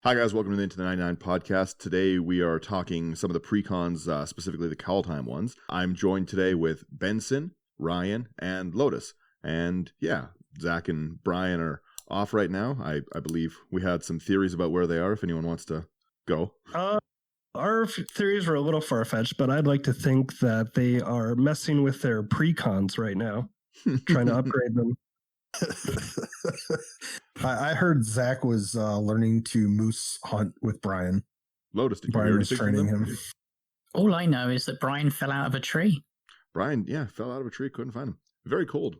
Hi guys, welcome to the Into the 99 podcast. Today we are talking some of the precons, specifically the Kaldheim ones. I'm joined today with Benson, Ryan, and Lotus. And yeah, Zach and Brian are off right now. I believe we had some theories about where they are, if anyone wants to go. Our theories were a little far-fetched, but I'd like to think that they are messing with their precons right now, trying to upgrade them. I heard Zach was learning to moose hunt with Brian. Lotus, did you Brian hear was anything from training them? him. All I know is that Brian fell out of a tree. Brian, yeah, fell out of a tree, couldn't find him. Very cold.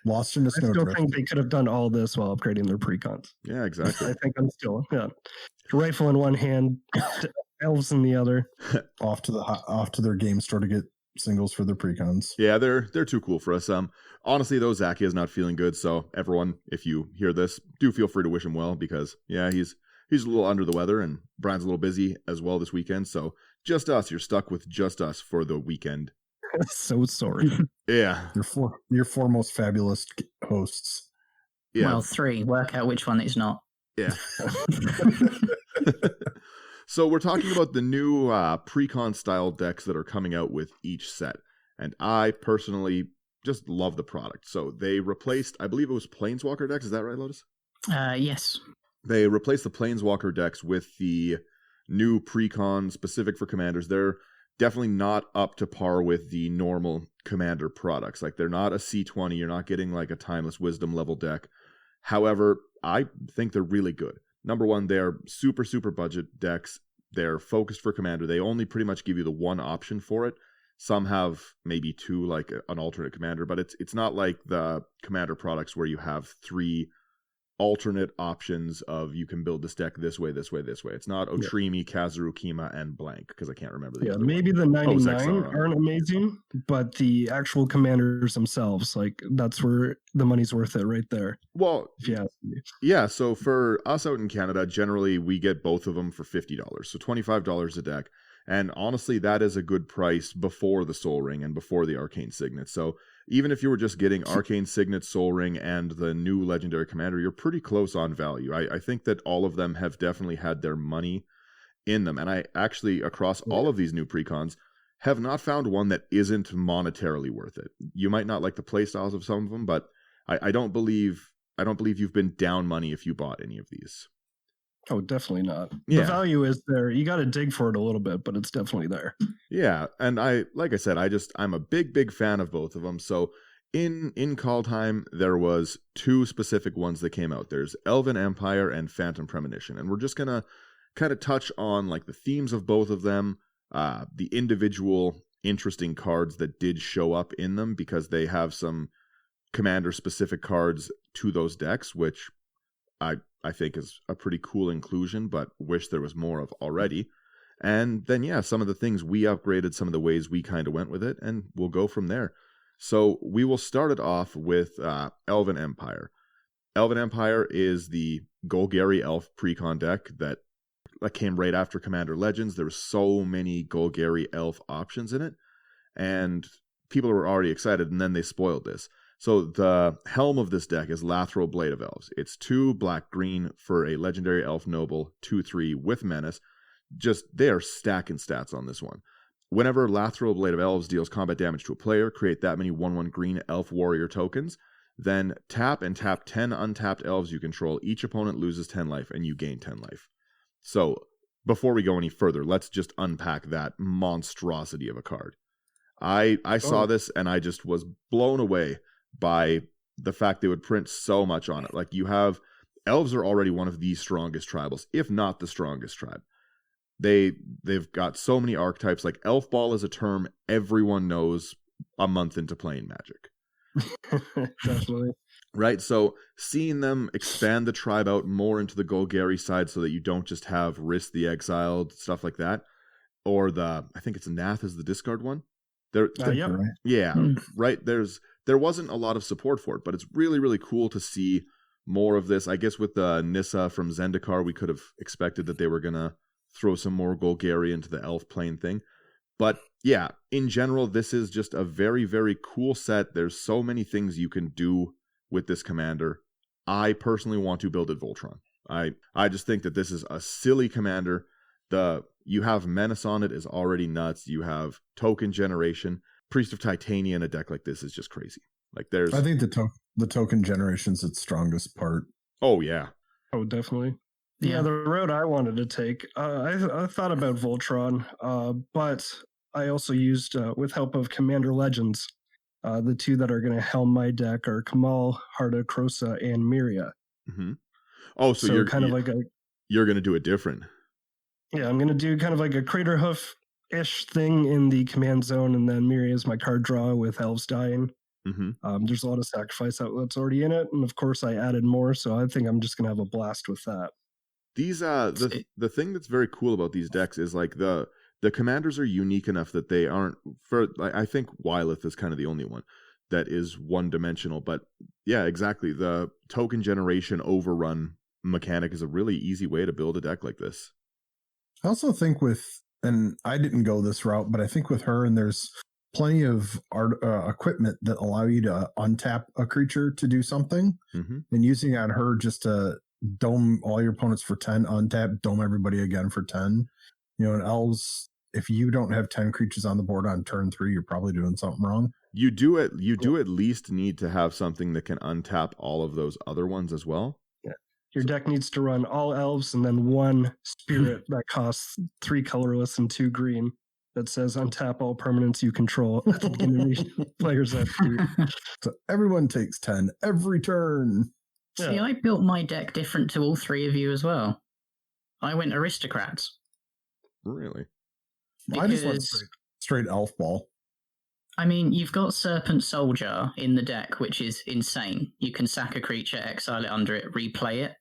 Lost in the I still snowdrift. think they could have done all this while upgrading their precons. Yeah, exactly. I think rifle in one hand, elves in the other. off to their game store to get singles for their precons. Yeah, they're too cool for us. Honestly, though, Zach is not feeling good. So everyone, if you hear this, do feel free to wish him well because yeah, he's a little under the weather and Brian's a little busy as well this weekend. So just us, you're stuck with just us for the weekend. So sorry. Yeah, Your four most fabulous hosts. yeah, Well, 3. Work out which one is not. yeah. So we're talking about the new precon style decks that are coming out with each set. And I personally just love the product. So they replaced, I believe it was Planeswalker decks. Is that right, Lotus? Yes. They replaced the Planeswalker decks with the new precon specific for commanders. They're definitely not up to par with the normal commander products. Like they're not a C20. You're not getting like a Timeless Wisdom level deck. However, I think they're really good. Number one, they're super, super budget decks. They're focused for commander. They only pretty much give you the one option for it. Some have maybe two, like an alternate commander, but it's not like the commander products where you have 3 alternate options of you can build this deck this way, this way, this way. It's not Otrimi, Kazaru, Kima, and blank, because I can't remember the other maybe one. the 99 aren't amazing, but the actual commanders themselves, like that's where the money's worth it right there. Well, if you ask me. Yeah, so for us out in Canada, generally we get both of them for $50, so $25 a deck. And honestly, that is a good price before the Soul Ring and before the Arcane Signet. So even if you were just getting Arcane Signet, Soul Ring, and the new Legendary Commander, you're pretty close on value. I think that all of them have definitely had their money in them. And I actually, across all of these new precons, have not found one that isn't monetarily worth it. You might not like the playstyles of some of them, but I don't believe you've been down money if you bought any of these. Oh, definitely not. Yeah. The value is there. You got to dig for it a little bit, but it's definitely there. Yeah, and like I said, I'm a big fan of both of them. So in Kaldheim, there was 2 specific ones that came out. There's Elven Empire and Phantom Premonition, and we're just gonna kind of touch on like the themes of both of them, the individual interesting cards that did show up in them because they have some commander specific cards to those decks, which I think is a pretty cool inclusion, but wish there was more of already. And then, yeah, some of the things we upgraded, some of the ways we kind of went with it, and we'll go from there. So we will start it off with Elven Empire. Elven Empire is the Golgari Elf Precon deck that came right after Commander Legends. There were so many Golgari Elf options in it, and people were already excited, and then they spoiled this. So the helm of this deck is Lathril Blade of Elves. It's 2 black-green for a Legendary Elf Noble, 2/3 with Menace. Just, they are stacking stats on this one. Whenever Lathril Blade of Elves deals combat damage to a player, create that many 1/1 green Elf Warrior tokens. Then tap and tap 10 untapped elves you control. Each opponent loses 10 life, and you gain 10 life. So before we go any further, let's just unpack that monstrosity of a card. I saw this, and I just was blown away by the fact they would print so much on it. Like, you have elves are already one of the strongest tribals, if not the strongest tribe. They've got so many archetypes. Like, elf ball is a term everyone knows a month into playing Magic. Definitely. Right? So seeing them expand the tribe out more into the Golgari side so that you don't just have Risk the Exiled, stuff like that. Or I think it's Nath is the discard one. Yeah, right. There wasn't a lot of support for it, but it's really, really cool to see more of this. I guess with Nissa from Zendikar, we could have expected that they were going to throw some more Golgari into the elf plane thing. But yeah, in general, this is just a very, very cool set. There's so many things you can do with this commander. I personally want to build it Voltron. I just think that this is a silly commander. You have Menace on it is already nuts. You have token generation. Priest of Titania in a deck like this is just crazy. Like there's I think the token generation's its strongest part. Oh yeah. Oh, definitely. Yeah. Yeah, the road I wanted to take, I thought about Voltron, but I also used, with help of Commander Legends, the two that are going to helm my deck are Kamal, Harda, Krosa, and Miria. Mm-hmm. Oh, so, So kind of like you're going to do it different. Yeah, I'm going to do kind of like a Crater Hoof-ish thing in the command zone, and then Miria is my card draw with Elves dying. Mm-hmm. There's a lot of sacrifice outlets already in it, and of course I added more, so I think I'm just going to have a blast with that. These the thing that's very cool about these decks is like the commanders are unique enough that they aren't I think Wylith is kind of the only one that is one dimensional, but yeah, exactly. The token generation overrun mechanic is a really easy way to build a deck like this. I also think and I didn't go this route, but I think with her, and there's plenty of equipment that allow you to untap a creature to do something, and using on her just to dome all your opponents for 10, untap, dome everybody again for 10. You know, in Elves, if you don't have 10 creatures on the board on turn 3, you're probably doing something wrong. You do at least need to have something that can untap all of those other ones as well. Yeah. Your deck needs to run all elves and then one spirit that costs 3 colorless and 2 green that says untap all permanents you control at the beginning of each player's FP. So everyone takes 10 every turn. See, I built my deck different to all 3 of you as well. I went aristocrats. Really? I just went straight elf ball. I mean, you've got Serpent Soldier in the deck, which is insane. You can sack a creature, exile it under it, replay it.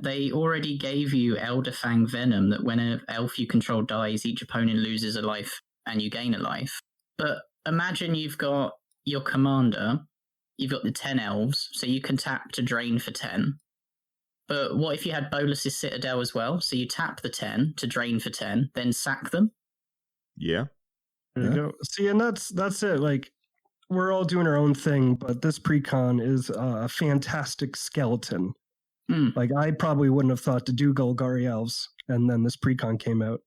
They already gave you Elderfang Venom that when an elf you control dies, each opponent loses a life and you gain a life. But imagine you've got your commander, you've got the 10 elves, so you can tap to drain for 10. But what if you had Bolus's Citadel as well? So you tap the 10 to drain for 10, then sack them? Yeah. There you go. See, and that's it. Like, we're all doing our own thing, but this precon is a fantastic skeleton. Like, I probably wouldn't have thought to do Golgari Elves, and then this precon came out.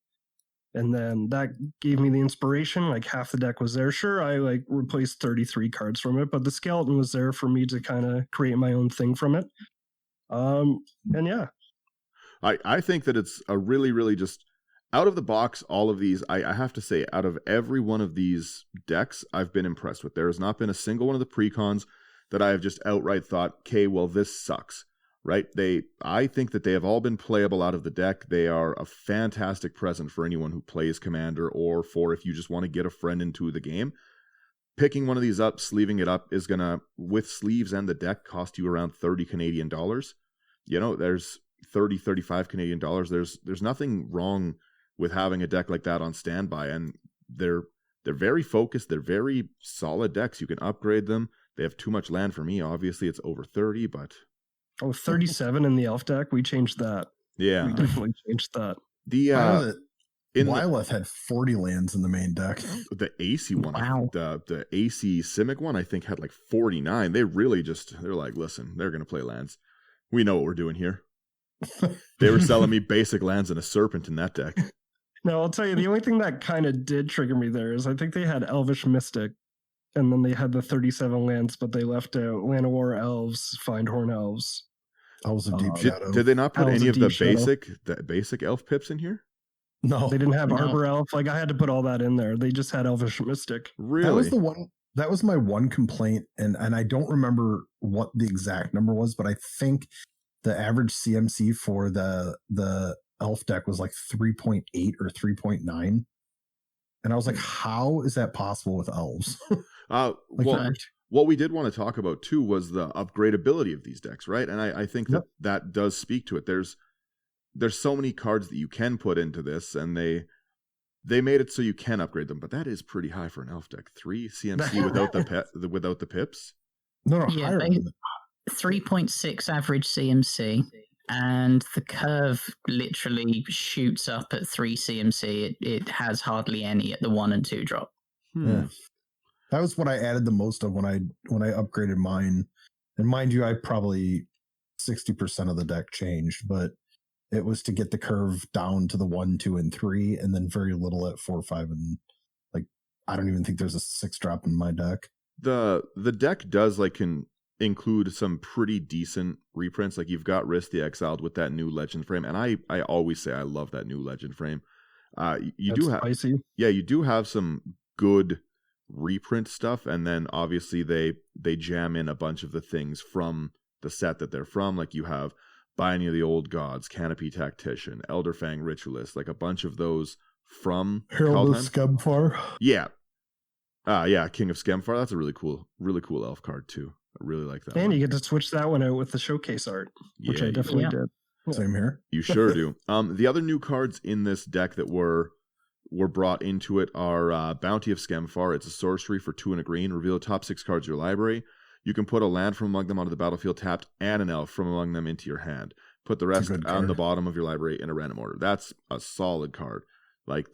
And then that gave me the inspiration. Like, half the deck was there. Sure, I like replaced 33 cards from it, but the skeleton was there for me to kind of create my own thing from it. And yeah. I think that it's a really, really just out of the box, all of these, I have to say, out of every one of these decks, I've been impressed with. There has not been a single one of the precons that I have just outright thought, okay, well, this sucks. Right? I think that they have all been playable out of the deck. They are a fantastic present for anyone who plays Commander, or for if you just want to get a friend into the game. Picking one of these up, sleeving it up is gonna, with sleeves and the deck, cost you around 30 Canadian dollars. You know, there's 30, 35 Canadian dollars. There's nothing wrong with having a deck like that on standby, and they're very focused. They're very solid decks. You can upgrade them. They have too much land for me. Obviously, it's over 30, but 37 in the elf deck. We changed that. Yeah, we definitely changed that. Wylith had 40 lands in the main deck. The AC one, wow. The AC Simic one, I think had like 49. They're like, listen, they're gonna play lands. We know what we're doing here. They were selling me basic lands and a serpent in that deck. No, I'll tell you, the only thing that kind of did trigger me there is I think they had Elvish Mystic, and then they had the 37 lands, but they left out Llanowar Elves, Findhorn Elves. Elves of Deep Shadow. Did they not put Elves any of the Deep basic elf pips in here? No. They didn't have Arbor Elf. Like, I had to put all that in there. They just had Elvish Mystic. Really? That was my one complaint, and I don't remember what the exact number was, but I think the average CMC for the elf deck was like 3.8 or 3.9. And I was like, how is that possible with elves? What we did want to talk about too was the upgradability of these decks, right? And I think that does speak to it. There's so many cards that you can put into this, and they made it so you can upgrade them, but that is pretty high for an elf deck. 3 CMC without the pips. No, higher than that. 3.6 average CMC, and the curve literally shoots up at 3 CMC. It has hardly any at the 1 and 2 drop. Yeah. That was what I added the most of when I upgraded mine. And mind you, I probably 60% of the deck changed, but it was to get the curve down to the 1, 2, and 3, and then very little at 4, 5, and like I don't even think there's a 6-drop in my deck. The deck does can include some pretty decent reprints. Like you've got Risk the Exiled with that new Legend frame, and I always say I love that new Legend frame. You do have spicy. Yeah, you do have some good reprint stuff, and then obviously they jam in a bunch of the things from the set that they're from. Like you have Binding of the Old Gods, Canopy Tactician, Elderfang Ritualist, like a bunch of those from Herald of Kaldheim. Skemfar. Yeah. Yeah, King of Skemfar. That's a really cool elf card too. I really like that. And one. you get to switch that one out with the showcase art, which I definitely did. Same here. You sure do. The other new cards in this deck that were brought into it are Bounty of Skemfar. It's a sorcery for 2 and a green. Reveal the top 6 cards of your library. You can put a land from among them onto the battlefield tapped and an elf from among them into your hand. Put the rest on the bottom of your library in a random order. That's a solid card. Like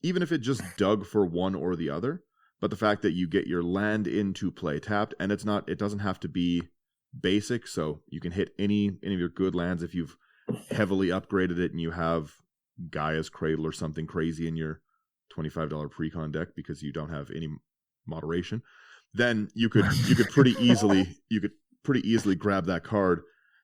even if it just dug for one or the other, but the fact that you get your land into play tapped, and it doesn't have to be basic, so you can hit any of your good lands if you've heavily upgraded it and you have Gaia's Cradle or something crazy in your $25 Precon deck because you don't have any moderation. Then you could pretty easily grab that card,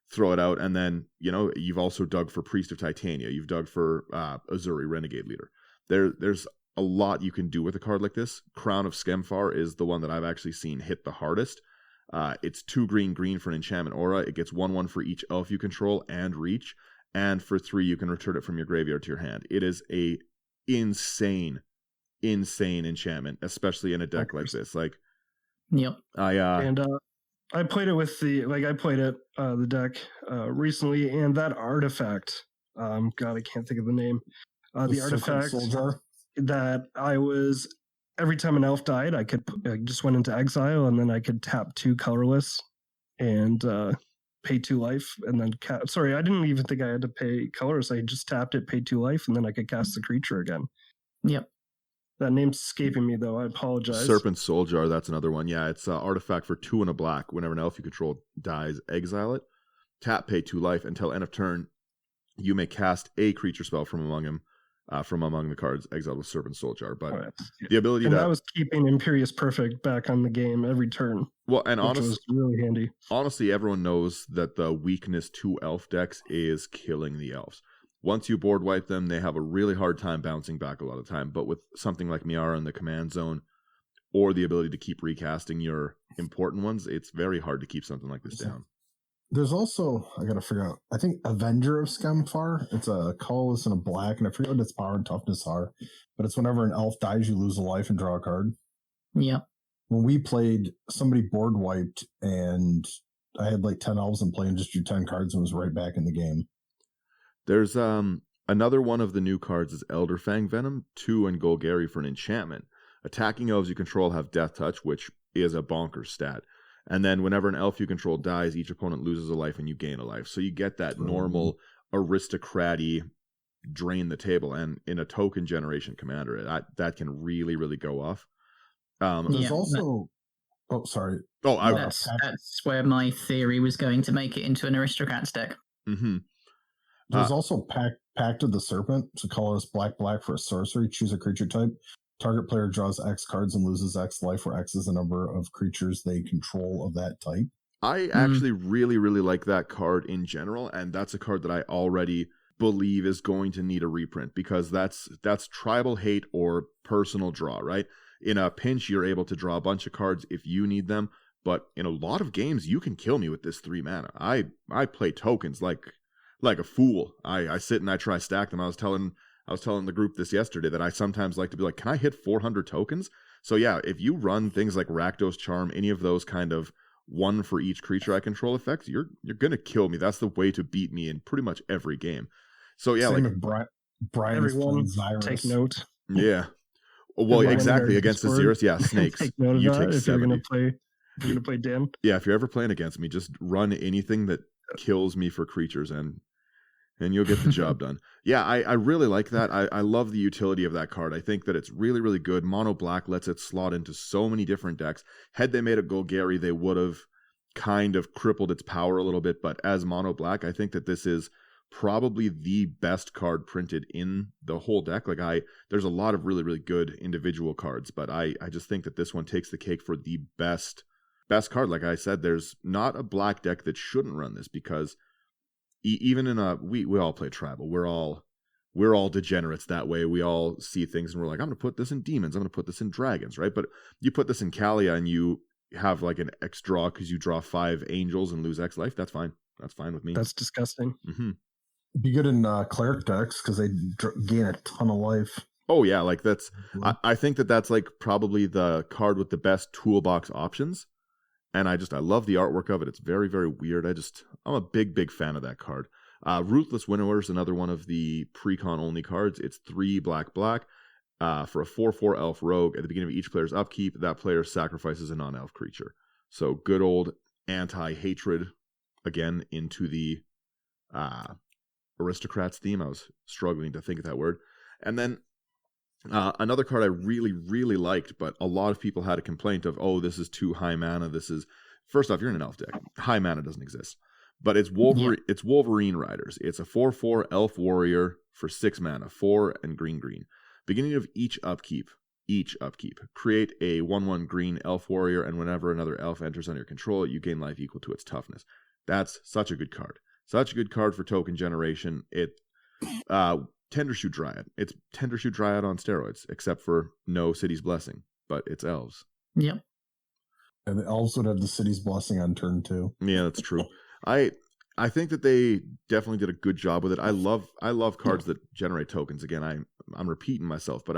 throw it out, and then you've also dug for Priest of Titania. You've dug for Azuri Renegade Leader. There's a lot you can do with a card like this. Crown of Skemfar is the one that I've actually seen hit the hardest. It's 2 green for an enchantment aura. It gets 1/1 for each elf you control and reach, and for 3 you can return it from your graveyard to your hand. It is a insane enchantment, especially in a deck like this. Like, yep. I played it with the deck recently, and that artifact. God, I can't think of the name. The artifact Soldier. That I was every time an elf died, I just went into exile, and then I could tap 2 colorless and pay 2 life, and then sorry, I didn't even think I had to pay colorless. I just tapped it, paid 2 life, and then I could cast the creature again. Yep. That name's escaping me though. I apologize. Serpent Soldier, that's another one. Yeah, it's an artifact for 2 and a black. Whenever an elf you control dies, exile it. Tap, pay 2 life until end of turn. You may cast a creature spell from among the cards exiled with Serpent Soldier. But the ability that was keeping Imperious Perfect back on the game every turn. Well, and honestly, was really handy. Honestly, everyone knows that the weakness to elf decks is killing the elves. Once you board wipe them, they have a really hard time bouncing back a lot of the time. But with something like Miara in the command zone, or the ability to keep recasting your important ones, it's very hard to keep something like this down. There's also, I gotta figure out, I think Avenger of Skemfar. It's a colorless and a black, and I forget what its power and toughness are. But it's whenever an elf dies, you lose a life and draw a card. Yeah. When we played, somebody board wiped, and I had 10 elves in play and just drew 10 cards and was right back in the game. There's another one of the new cards is Elderfang Venom, 2 and Golgari for an enchantment. Attacking elves you control have Death Touch, which is a bonkers stat. And then whenever an elf you control dies, each opponent loses a life and you gain a life. So you get that normal aristocrat-y drain the table. And in a token generation commander, that can really, really go off. There's also... Oh, sorry. Oh, that's where my theory was going to make it into an aristocrats deck. Mm-hmm. There's also Pact of the Serpent. It's a colorless black for a sorcery. Choose a creature type. Target player draws X cards and loses X life, where X is the number of creatures they control of that type. I actually really, really like that card in general, and that's a card that I already believe is going to need a reprint, because that's tribal hate or personal draw, right? In a pinch, you're able to draw a bunch of cards if you need them, but in a lot of games, you can kill me with this 3 mana. I play tokens like a fool. I sit and I try stack them. I was telling the group this yesterday that I sometimes like to be like, can I hit 400 tokens? So yeah, if you run things like Rakdos Charm, any of those kind of 1 for each creature I control effects, you're gonna kill me. That's the way to beat me in pretty much every game. So yeah, same with Brian, everyone Xyrus. Take note. Yeah. Well, exactly, against the Xyrus, yeah, snakes. Take note of you that take if 70. You're gonna play Dan. Yeah, if you're ever playing against me, just run anything that kills me for creatures and you'll get the job done. Yeah, I really like that. I love the utility of that card. I think that it's really, really good. Mono black lets it slot into so many different decks. Had they made a Golgari, they would have kind of crippled its power a little bit, but as mono black, I think that this is probably the best card printed in the whole deck. Like there's a lot of really, really good individual cards, but I just think that this one takes the cake for the best card. Like I said, there's not a black deck that shouldn't run this, because even in we all play tribal. We're all degenerates that way. We all see things and we're like, I'm going to put this in demons. I'm going to put this in dragons, right? But you put this in Kalia and you have like an X draw because you draw 5 angels and lose X life. That's fine. That's fine with me. That's disgusting. Mm-hmm. It'd be good in cleric decks because they gain a ton of life. Oh yeah, like that's. I think that's like probably the card with the best toolbox options, and I love the artwork of it. It's very, very weird. I'm a big fan of that card. Ruthless Winnower is another one of the Precon only cards. It's 3 black for a 4/4 elf rogue. At the beginning of each player's upkeep, that player sacrifices a non-elf creature. So good old anti-hatred again into the aristocrats theme. I was struggling to think of that word. And then another card I really, really liked, but a lot of people had a complaint of, oh, this is too high mana. First off, you're in an elf deck. High mana doesn't exist. But it's Wolverine. Yeah. It's Wolverine Riders. It's a 4/4 elf warrior for 6 mana, 4 and green. Beginning of each upkeep, create a 1/1 green elf warrior, and whenever another elf enters under your control, you gain life equal to its toughness. That's such a good card. Such a good card for token generation. Tendershoot Dryad. It's Tendershoot Dryad on steroids, except for no City's Blessing, but it's elves. Yep. And the elves would have the City's Blessing on turn 2. Yeah, that's true. I think that they definitely did a good job with it. I love cards that generate tokens. Again, I'm repeating myself, but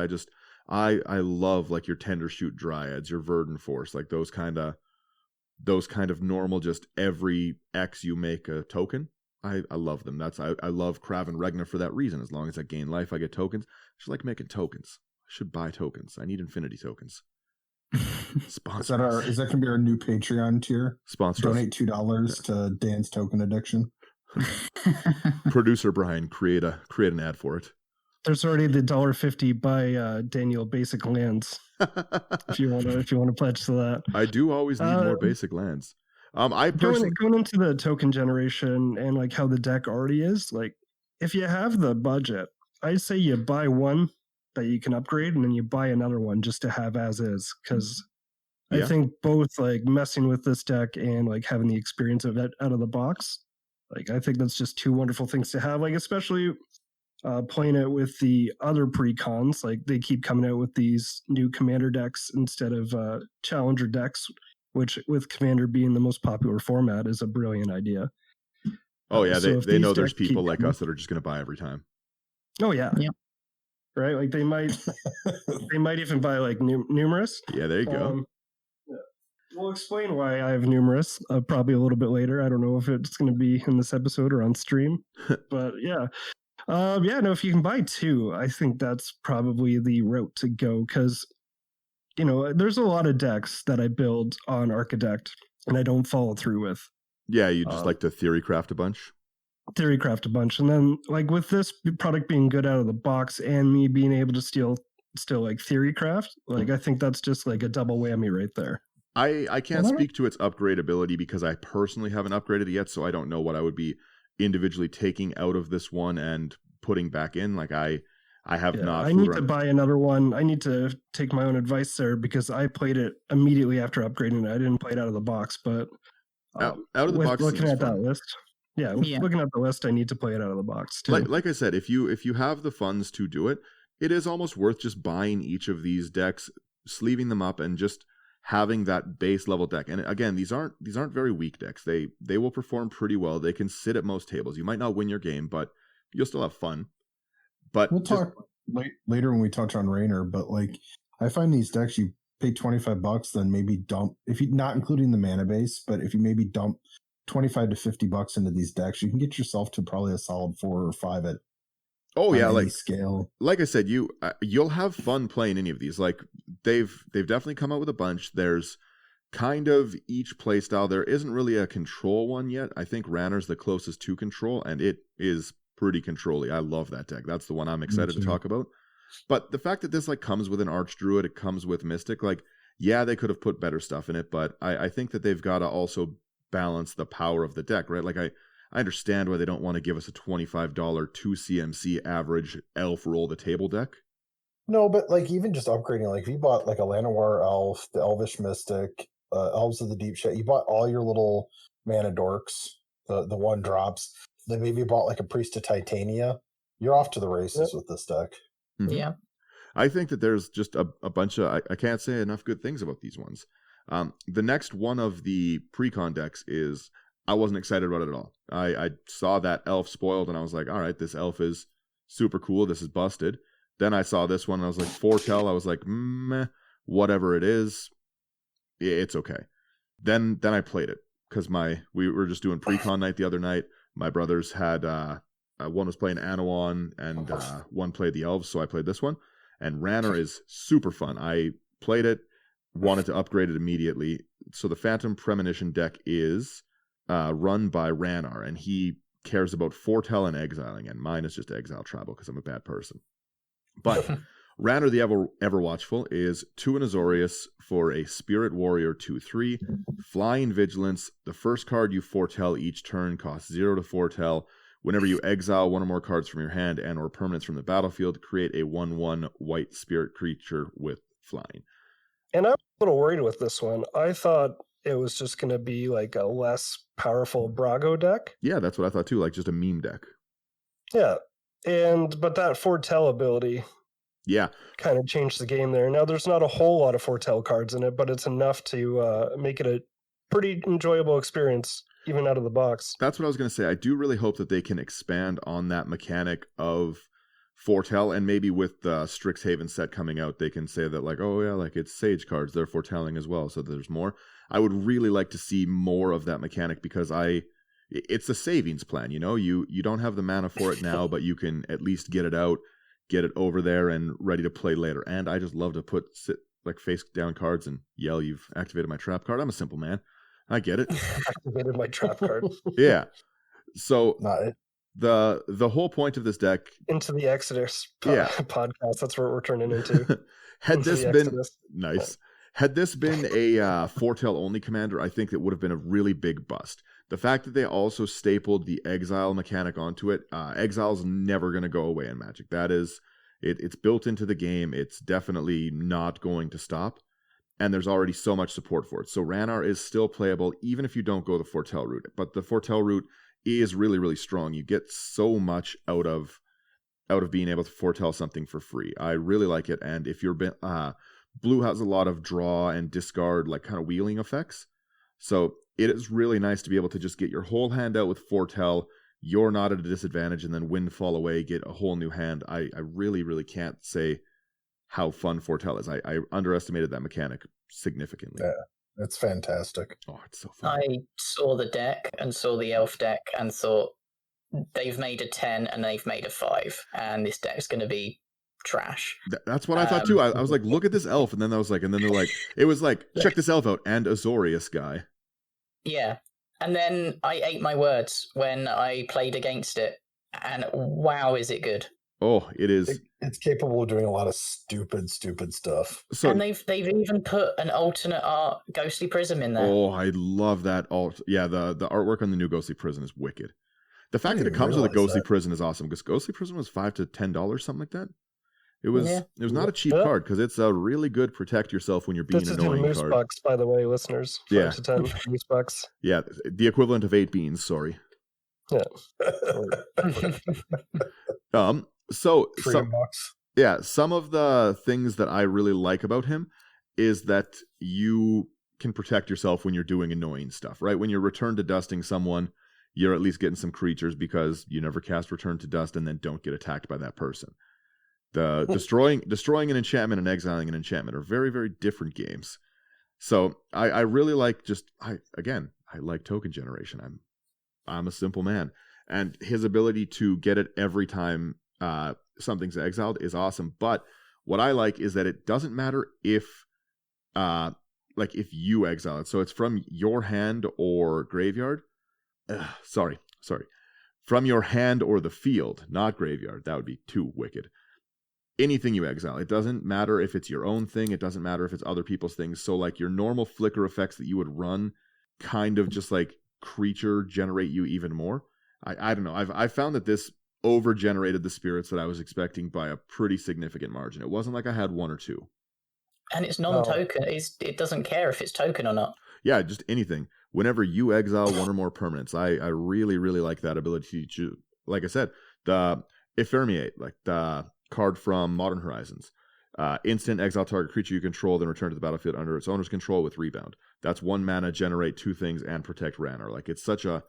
I love like your Tendershoot Dryads, your Verdant Force, like those kind of normal, just every X you make a token. I love them. I love Kraven Regna for that reason. As long as I gain life, I get tokens. I should like making tokens. I should buy tokens. I need infinity tokens. Sponsor. Is that going to be our new Patreon tier? Sponsor. Donate $2 to Dan's token addiction. Producer Brian, create an ad for it. There's already the $1.50 by Daniel Basic Lands. if you want to pledge to that. I do always need more basic lands. I personally going into the token generation and like how the deck already is, like if you have the budget, I'd say you buy one that you can upgrade and then you buy another one just to have as is, because I think both like messing with this deck and like having the experience of it out of the box, like I think that's just 2 wonderful things to have, like especially playing it with the other precons. Like they keep coming out with these new commander decks instead of challenger decks, which with Commander being the most popular format is a brilliant idea. Oh yeah, they know there's people like us that are just going to buy every time. Oh yeah. Right, like they might even buy like numerous. Yeah, there you go. We'll explain why I have numerous probably a little bit later. I don't know if it's going to be in this episode or on stream, but yeah. No, if you can buy 2, I think that's probably the route to go, because there's a lot of decks that I build on Architect and I don't follow through with. Yeah, you just like to theory craft a bunch. And then like with this product being good out of the box and me being able to still like theory craft, like I think that's just like a double whammy right there. I can't speak to its upgradability because I personally haven't upgraded it yet, so I don't know what I would be individually taking out of this one and putting back in. Like I have not. I need to buy another one. I need to take my own advice there because I played it immediately after upgrading it. I didn't play it out of the box, but out of the box. Looking at that list, looking at the list, I need to play it out of the box too. Like I said, if you have the funds to do it, it is almost worth just buying each of these decks, sleeving them up, and just having that base level deck. And again, these aren't very weak decks. They will perform pretty well. They can sit at most tables. You might not win your game, but you'll still have fun. But we'll talk later when we touch on Raynor. But like, I find these decks you pay $25, then maybe dump, if you not including the mana base, but if you maybe dump $25 to $50 into these decks, you can get yourself to probably a solid 4 or 5 at. Oh yeah, like scale. Like I said, you'll have fun playing any of these. Like they've definitely come out with a bunch. There's kind of each play style. There isn't really a control one yet. I think Ranner's the closest to control, and it is pretty control-y. I love that deck. That's the one I'm excited to talk about. But the fact that this like comes with an Archdruid, it comes with Mystic, like yeah, they could have put better stuff in it, but I think that they've got to also balance the power of the deck, right? Like I understand why they don't want to give us a $25 2 CMC average elf roll the table deck. No, but like even just upgrading, like if you bought like a Llanowar elf, the Elvish Mystic, Elves of the Deep Shit, you bought all your little mana dorks, the 1-drops, then maybe you bought like a Priest of Titania, you're off to the races with this deck. Mm-hmm. Yeah. I think that there's just a bunch of, I can't say enough good things about these ones. The next one of the Precon decks is, I wasn't excited about it at all. I saw that elf spoiled and I was like, all right, this elf is super cool. This is busted. Then I saw this one and I was like, Foretell. I was like, meh, whatever it is, it's okay. Then I played it because we were just doing Precon night the other night. My brothers had, one was playing Anawan and one played the elves. So I played this one. And Ranner is super fun. I played it, wanted to upgrade it immediately. So the Phantom Premonition deck is run by Ranner, and he cares about Foretell and exiling, and mine is just Exile Tribal because I'm a bad person. But Ranner the Everwatchful is 2 in Azorius for a Spirit Warrior 2/3, Flying Vigilance. The first card you foretell each turn costs 0 to foretell. Whenever you exile one or more cards from your hand and or permanents from the battlefield, create a 1/1 white spirit creature with flying. And I'm a little worried with this one. I thought it was just going to be like a less powerful Brago deck. Yeah, that's what I thought too, like just a meme deck. Yeah. But that foretell ability kind of changed the game there. Now there's not a whole lot of foretell cards in it, but it's enough to make it a pretty enjoyable experience even out of the box. That's what I was going to say. I do really hope that they can expand on that mechanic of foretell, and maybe with the Strixhaven set coming out, they can say that like, oh yeah, like it's Sage cards, they're foretelling as well, so there's more. I would really like to see more of that mechanic because it's a savings plan, you know? You don't have the mana for it now, but you can at least get it out, get it over there and ready to play later. And I just love to sit like face down cards and yell, "You've activated my trap card." I'm a simple man. I get it. Activated my trap card. Yeah. So the whole point of this deck, into the Exodus podcast. That's what we're turning into. Had this been nice. Had this been a foretell only commander, I think it would have been a really big bust. The fact that they also stapled the exile mechanic onto it, exile's never going to go away in Magic. That is, it's built into the game. It's definitely not going to stop. And there's already so much support for it. So Ranner is still playable even if you don't go the foretell route. But the foretell route is really, really strong. You get so much out of being able to foretell something for free. I really like it. And if you're blue has a lot of draw and discard, like kind of wheeling effects. So it is really nice to be able to just get your whole hand out with foretell. You're not at a disadvantage, and then windfall away, get a whole new hand. I really, really can't say how fun foretell is. I underestimated that mechanic significantly. Yeah, it's fantastic. Oh, it's so fun. I saw the deck and saw the elf deck and thought, they've made a 10 and they've made a 5, and this deck's going to be trash. That's what I thought too. I was like, look at this elf, and then they're like, it was like, check this elf out, and Azorius guy. Yeah, and then I ate my words when I played against it, and wow, is it good? Oh, it is. It's capable of doing a lot of stupid stuff. So, and they've even put an alternate art Ghostly Prism in there. Oh, I love that alt. Yeah, the artwork on the new Ghostly Prison is wicked. The fact that it comes with a Ghostly Prison is awesome, because Ghostly Prison was $5 to $10, something like that. It was not a cheap card, because it's a really good protect yourself when you're being annoying card. Moose bucks, by the way, listeners. 5 to 10 moose bucks. Yeah, the equivalent of 8 beans. Sorry. Yeah. Some of the things that I really like about him is that you can protect yourself when you're doing annoying stuff, right? When you're return to dusting someone, you're at least getting some creatures because you never cast Return to Dust and then don't get attacked by that person. The destroying an enchantment and exiling an enchantment are very, very different games. So I really like I like token generation. I'm a simple man, and his ability to get it every time something's exiled is awesome. But what I like is that it doesn't matter if you exile it. So it's from your hand or graveyard. Sorry. From your hand or the field, not graveyard. That would be too wicked. Anything you exile. It doesn't matter if it's your own thing. It doesn't matter if it's other people's things. So like your normal flicker effects that you would run kind of just like creature generate you even more. I don't know. I've found that this over generated the spirits that I was expecting by a pretty significant margin. It wasn't like I had one or two. And it's non-token. It doesn't care if it's token or not. Yeah, just anything. Whenever you exile one or more permanents, I really, really like that ability to, like I said, the Ephemerate, like the card from Modern Horizons. Instant exile target creature you control, then return to the battlefield under its owner's control with rebound. That's 1 mana, generate 2 things, and protect Ranor. Like, it's such a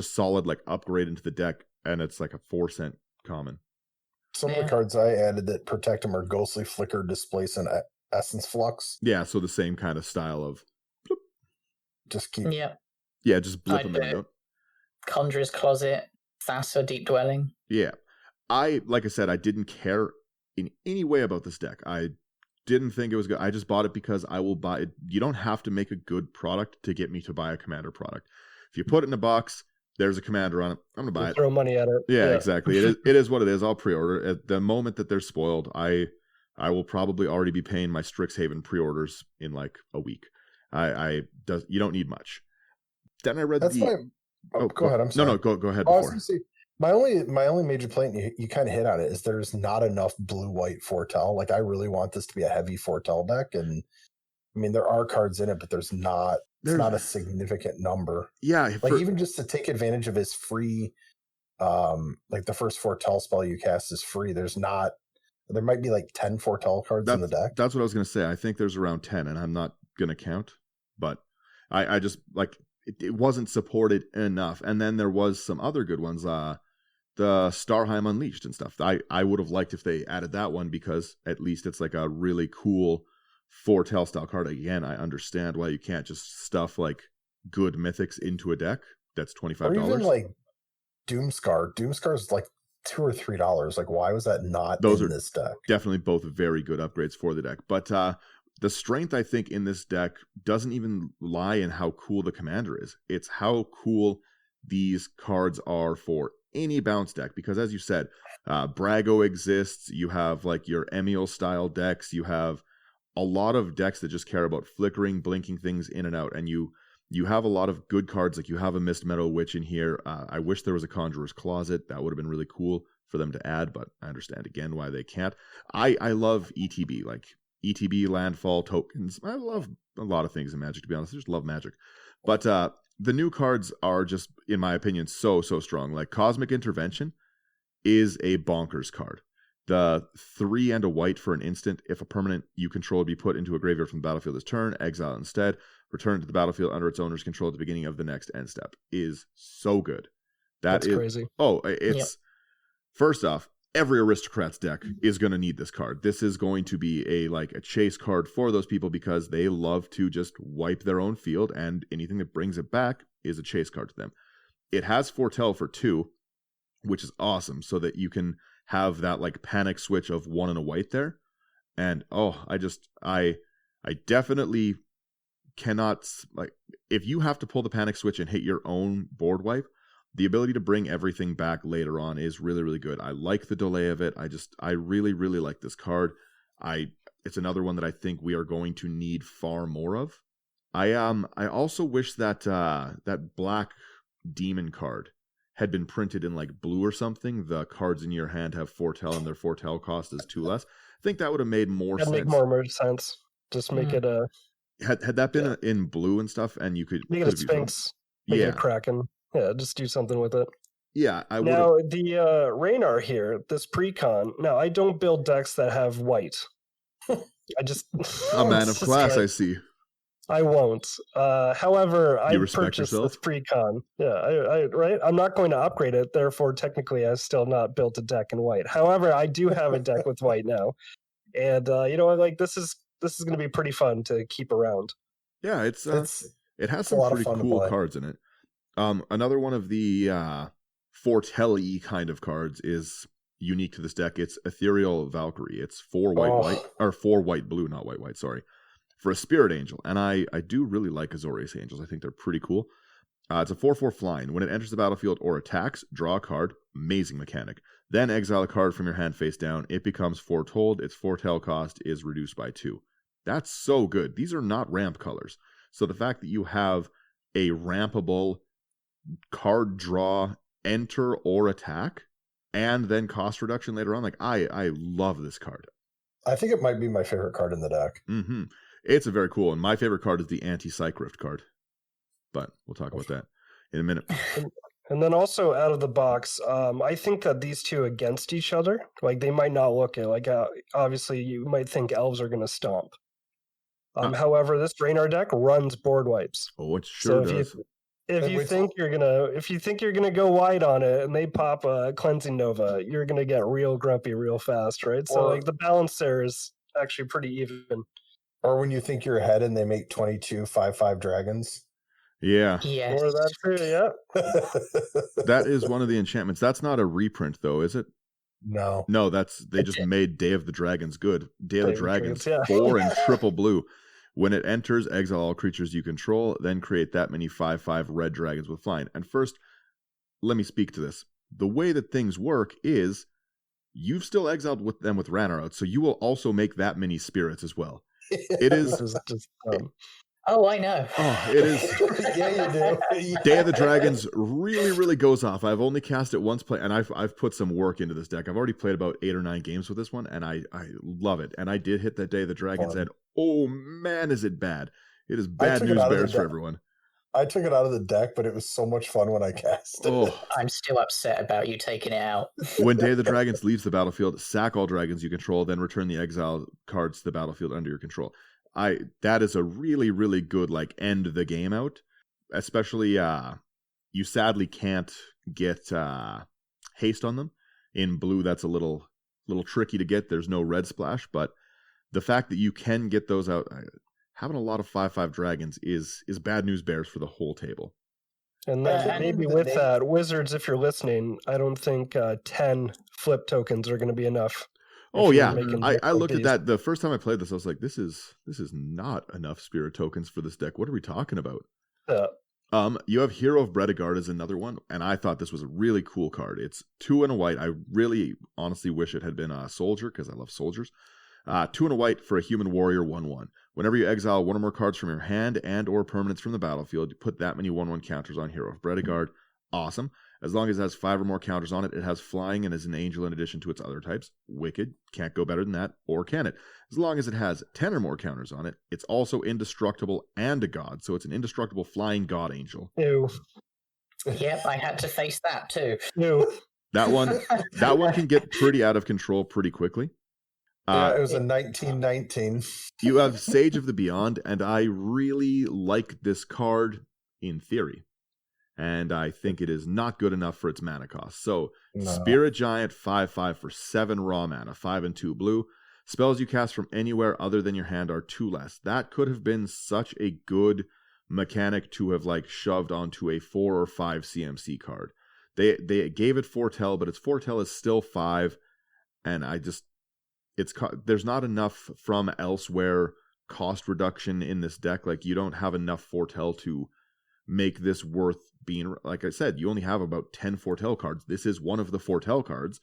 solid like upgrade into the deck, and it's like a 4-cent common. Some of the cards I added that protect them are Ghostly Flicker, Displace, and Essence Flux. Yeah, so the same kind of style of bloop. Just keep. Yeah, just blip them out. Conjurer's Closet, Thassa, Deep Dwelling. Yeah, like I said, I didn't care in any way about this deck. I didn't think it was good. I just bought it because I will buy it. You don't have to make a good product to get me to buy a Commander product. If you put it in a box, there's a Commander on it, I'm gonna buy it. Throw money at it. Yeah, exactly. It is what it is. I'll pre-order. At the moment that they're spoiled, I will probably already be paying my Strixhaven pre-orders in like a week. You don't need much. Then I read go ahead. I'm sorry. No, go ahead. I was going to say, my only major complaint, you kind of hit on it, is there's not enough blue-white foretell. Like, I really want this to be a heavy foretell deck, and I mean, there are cards in it, but there's not a significant number. Yeah, like even just to take advantage of his free, like the first foretell spell you cast is free. There might be like 10 foretell cards in the deck. That's what I was going to say. I think there's around 10, and I'm not going to count, but I just like it wasn't supported enough. And then there was some other good ones. The Starheim Unleashed and stuff. I would have liked if they added that one, because at least it's like a really cool foretell style card. Again, I understand why you can't just stuff like good mythics into a deck that's $25. Or even like Doomscar. Doomscar's like $2 or $3. Like, why was that not in this deck? Definitely both very good upgrades for the deck. But the strength, I think, in this deck doesn't even lie in how cool the commander is. It's how cool these cards are for any bounce deck, because as you said, Brago exists. You have like your Emil style decks. You have a lot of decks that just care about flickering, blinking things in and out, and you have a lot of good cards. Like, you have a Mist Meadow Witch in here. I wish there was a Conjurer's Closet. That would have been really cool for them to add, but I understand again why they can't. I love ETB, like ETB, landfall, tokens. I love a lot of things in Magic, to be honest. I just love Magic. But the new cards are just, in my opinion, so strong. Like, Cosmic Intervention is a bonkers card. The 3 and a white for an instant. If a permanent you control be put into a graveyard from the battlefield this turn, exile instead. Return to the battlefield under its owner's control at the beginning of the next end step. Is so good. That's crazy. Oh, it's First off, every Aristocrats deck is going to need this card. This is going to be a chase card for those people, because they love to just wipe their own field, and anything that brings it back is a chase card to them. It has Foretell for 2, which is awesome, so that you can have that like panic switch of 1 and a white there. And I definitely cannot, like, if you have to pull the panic switch and hit your own board wipe, the ability to bring everything back later on is really, really good. I like the delay of it. I really, really like this card. It's another one that I think we are going to need far more of. I also wish that that black demon card had been printed in like blue or something. The cards in your hand have Foretell, and their Foretell cost is 2 less. I think that would have made more sense. That'd make more sense. Just make it a... Had that been in blue and stuff, and you could... Make it a Sphinx. Make it a Kraken. Yeah, just do something with it. Yeah, I would. Now, the Raynar here, this Precon... Now, I don't build decks that have white. I just... A man of class, I see. I won't. However, I respect purchased yourself? this Precon. Yeah, right? I'm not going to upgrade it. Therefore, technically, I've still not built a deck in white. However, I do have a deck with white now. And, like, this is going to be pretty fun to keep around. Yeah, it has some pretty cool cards in it. Another one of the foretell-y kind of cards is unique to this deck. It's Ethereal Valkyrie. It's 4 white, or 4 white blue, not white, sorry, for a Spirit Angel. And I do really like Azorius Angels. I think they're pretty cool. It's a 4/4 flying. When it enters the battlefield or attacks, draw a card. Amazing mechanic. Then exile a card from your hand face down. It becomes foretold. Its foretell cost is reduced by 2. That's so good. These are not ramp colors. So the fact that you have a rampable card draw, enter or attack, and then cost reduction later on. Like I love this card. I think it might be my favorite card in the deck. Mm-hmm. It's a very cool one. My favorite card is the anti-Psych-Rift card, but we'll talk about that in a minute. And then also out of the box, I think that these two against each other, like they might not look it. Like obviously, you might think elves are going to stomp. However, this Raynar deck runs board wipes. Oh, it sure so does. If you think you're gonna go wide on it and they pop a Cleansing Nova, you're gonna get real grumpy real fast, right? So like the balance there is actually pretty even. Or when you think you're ahead and they make 22 5/5 dragons. Yeah. Yes. Or that too, yeah. That is one of the enchantments. That's not a reprint though, is it? No. No, they just made Day of the Dragons good. Day of the Dragons, yeah. 4 and triple blue. When it enters, exile all creatures you control, then create that many 5/5 red dragons with flying. And first, let me speak to this. The way that things work is you've still exiled with them with Raynar out, so you will also make that many spirits as well. It is just, Oh, I know. Oh, it is. Yeah, you do. Day of the Dragons really, really goes off. I've only cast it once, and I've put some work into this deck. I've already played about 8 or 9 games with this one, and I love it. And I did hit that Day of the Dragons, and oh man, is it bad! It is bad news bears for everyone. I took it out of the deck, but it was so much fun when I cast it. Oh. I'm still upset about you taking it out. When Day of the Dragons leaves the battlefield, sack all dragons you control, then return the exile cards to the battlefield under your control. That is a really, really good end the game out. Especially you sadly can't get haste on them. In blue, that's a little tricky to get. There's no red splash, but the fact that you can get those out, having a lot of 5/5 dragons is bad news bears for the whole table. And then maybe with that, Wizards, if you're listening, I don't think 10 flip tokens are going to be enough. Oh yeah, I looked at that the first time I played this. I was like, this is not enough spirit tokens for this deck. What are we talking about? You have Hero of Bredegard as another one, and I thought this was a really cool card. It's 2 and a white. I really honestly wish it had been a soldier because I love soldiers. 2 and a white for a human warrior 1/1. Whenever you exile one or more cards from your hand and or permanents from the battlefield, you put that many 1/1 counters on Hero of Bredegard. Awesome. As long as it has 5 or more counters on it, it has flying and is an angel in addition to its other types. Wicked. Can't go better than that, or can it? As long as it has 10 or more counters on it, it's also indestructible and a god, so it's an indestructible flying god angel. Ew. Yep, I had to face that too. Ew. That one can get pretty out of control pretty quickly. It was a 1919. You have Sage of the Beyond, and I really like this card in theory. And I think it is not good enough for its mana cost. So, Spirit Giant 5/5 for 7 raw mana, 5 and 2 blue. Spells you cast from anywhere other than your hand are 2 less. That could have been such a good mechanic to have shoved onto a 4 or 5 CMC card. They gave it Foretell, but its Foretell is still 5, and there's not enough from elsewhere cost reduction in this deck. You don't have enough Foretell to make this worth being, like I said, you only have about 10 Foretell cards. This is one of the Foretell cards.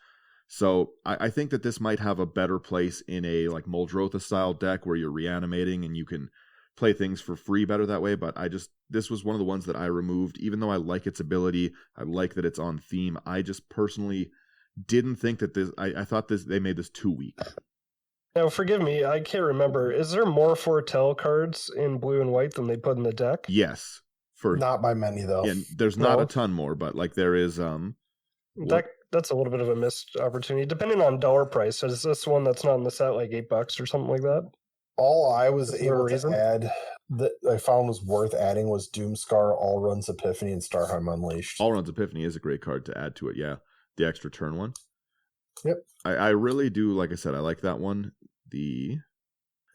So I think that this might have a better place in a Muldrotha style deck where you're reanimating and you can play things for free better that way. But this was one of the ones that I removed, even though I like its ability. I like that it's on theme. I just personally didn't think that I thought they made this too weak. Now, forgive me, I can't remember. Is there more Foretell cards in blue and white than they put in the deck? Yes. Not by many, though. Yeah, there's not a ton more, but there is... That's a little bit of a missed opportunity. Depending on dollar price, is this one that's not in the set $8 or something like that? All I was able to add that I found was worth adding was Doomscar, All Runs Epiphany, and Starheim Unleashed. All Runs Epiphany is a great card to add to it, yeah. The extra turn one. Yep. I really do, like I said, I like that one.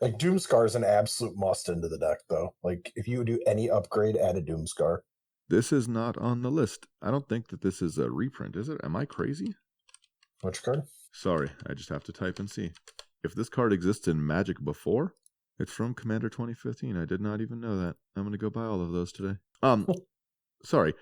Doomscar is an absolute must into the deck, though. If you do any upgrade, add a Doomscar. This is not on the list. I don't think that this is a reprint, is it? Am I crazy? Which card? Sorry, I just have to type and see. If this card exists in Magic before, it's from Commander 2015. I did not even know that. I'm going to go buy all of those today. Sorry.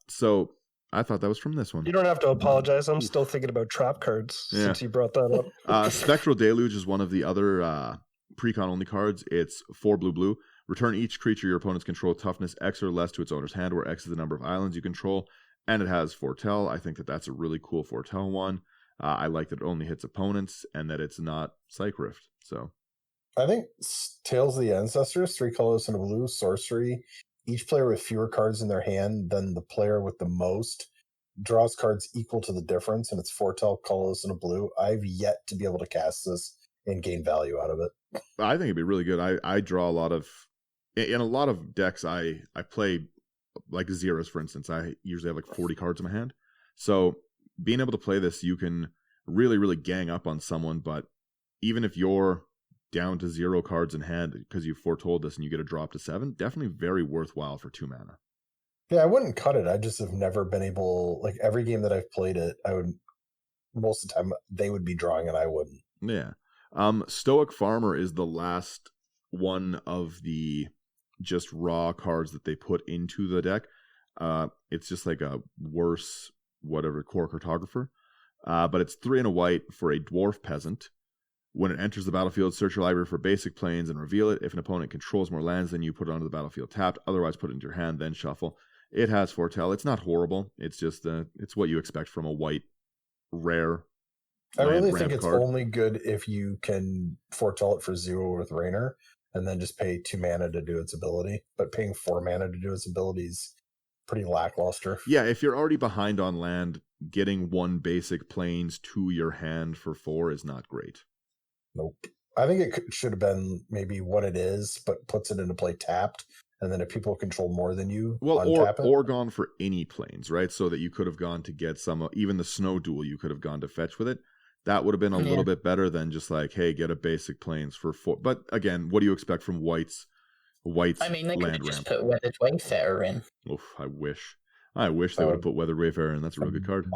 So I thought that was from this one. You don't have to apologize. I'm still thinking about trap cards since you brought that up. Spectral Deluge is one of the other Precon only cards. It's 4 blue. Return each creature your opponents control toughness X or less to its owner's hand, where X is the number of islands you control. And it has foretell. I think that that's a really cool foretell one. I like that it only hits opponents and that it's not Psych Rift. So I think Tales of the Ancestors, 3 colors and a blue, sorcery. Each player with fewer cards in their hand than the player with the most draws cards equal to the difference, and it's foretell, colors, and a blue. I've yet to be able to cast this and gain value out of it. I think it'd be really good. I draw a lot of, in a lot of decks, I play like Zeros, for instance. I usually have like 40 cards in my hand. So being able to play this, you can really, really gang up on someone. But even if you're down to 0 cards in hand because you foretold this and you get a drop to 7, definitely very worthwhile for 2 mana. Yeah, I wouldn't cut it. I just have never been able, like every game that I've played it, I would, most of the time, they would be drawing and I wouldn't. Yeah. Stoic Farmer is the last one of the just raw cards that they put into the deck. It's just like a worse, whatever, core cartographer. But it's 3 and a white for a dwarf peasant. When it enters the battlefield, search your library for basic planes and reveal it. If an opponent controls more lands than you, put it onto the battlefield tapped. Otherwise, put it into your hand, then shuffle. It has foretell. It's not horrible. It's just it's what you expect from a white rare. I really think it's only good if you can foretell it for 0 with Raynor, and then just pay 2 mana to do its ability. But paying 4 mana to do its ability is pretty lackluster. Yeah, if you're already behind on land, getting 1 basic planes to your hand for 4 is not great. Nope. I think it should have been maybe what it is, but puts it into play tapped. And then if people control more than you, untap it. Or gone for any planes, right? So that you could have gone to get some, even the Snow Duel, you could have gone to fetch with it. That would have been a little bit better than just like, hey, get a basic planes for 4. But again, what do you expect from White's I mean, they could have just put Weathered Wayfarer in. Oof, I wish they would have put Weathered Wayfarer in. That's a real good card.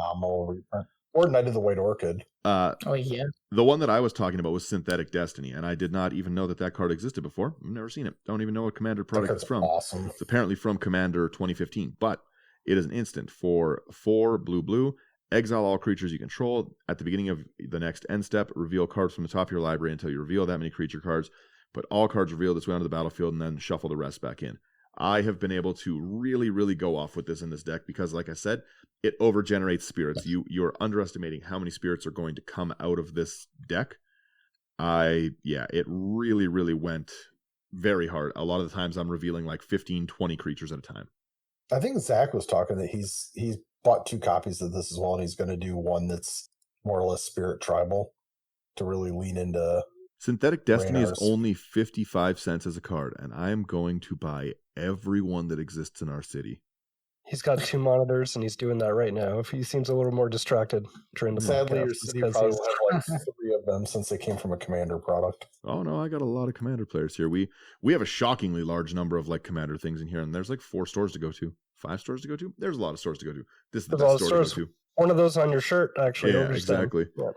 Or Knight of the White Orchid. Oh, yeah. The one that I was talking about was Synthetic Destiny, and I did not even know that card existed before. I've never seen it. Don't even know what Commander product it's from. Awesome. It's apparently from Commander 2015, but it is an instant for 4 blue. Exile all creatures you control. At the beginning of the next end step, reveal cards from the top of your library until you reveal that many creature cards. Put all cards revealed this way onto the battlefield and then shuffle the rest back in. I have been able to really, really go off with this in this deck because, like I said, it overgenerates spirits. You're underestimating how many spirits are going to come out of this deck. It really, really went very hard. A lot of the times I'm revealing like 15, 20 creatures at a time. I think Zach was talking that he's bought 2 copies of this as well, and he's going to do one that's more or less spirit tribal to really lean into. Synthetic Destiny is only 55 cents as a card, and I am going to buy every one that exists in our city. He's got 2 monitors, and he's doing that right now. If he seems a little more distracted during the Sadly, podcast, your city probably will have like 3 of them since they came from a Commander product. Oh no, I got a lot of Commander players here. We have a shockingly large number of like Commander things in here, and there's like 4 stores to go to, 5 stores to go to. There's a lot of stores to go to. This is the best store to go to. One of those on your shirt, actually. Yeah, exactly. Yeah.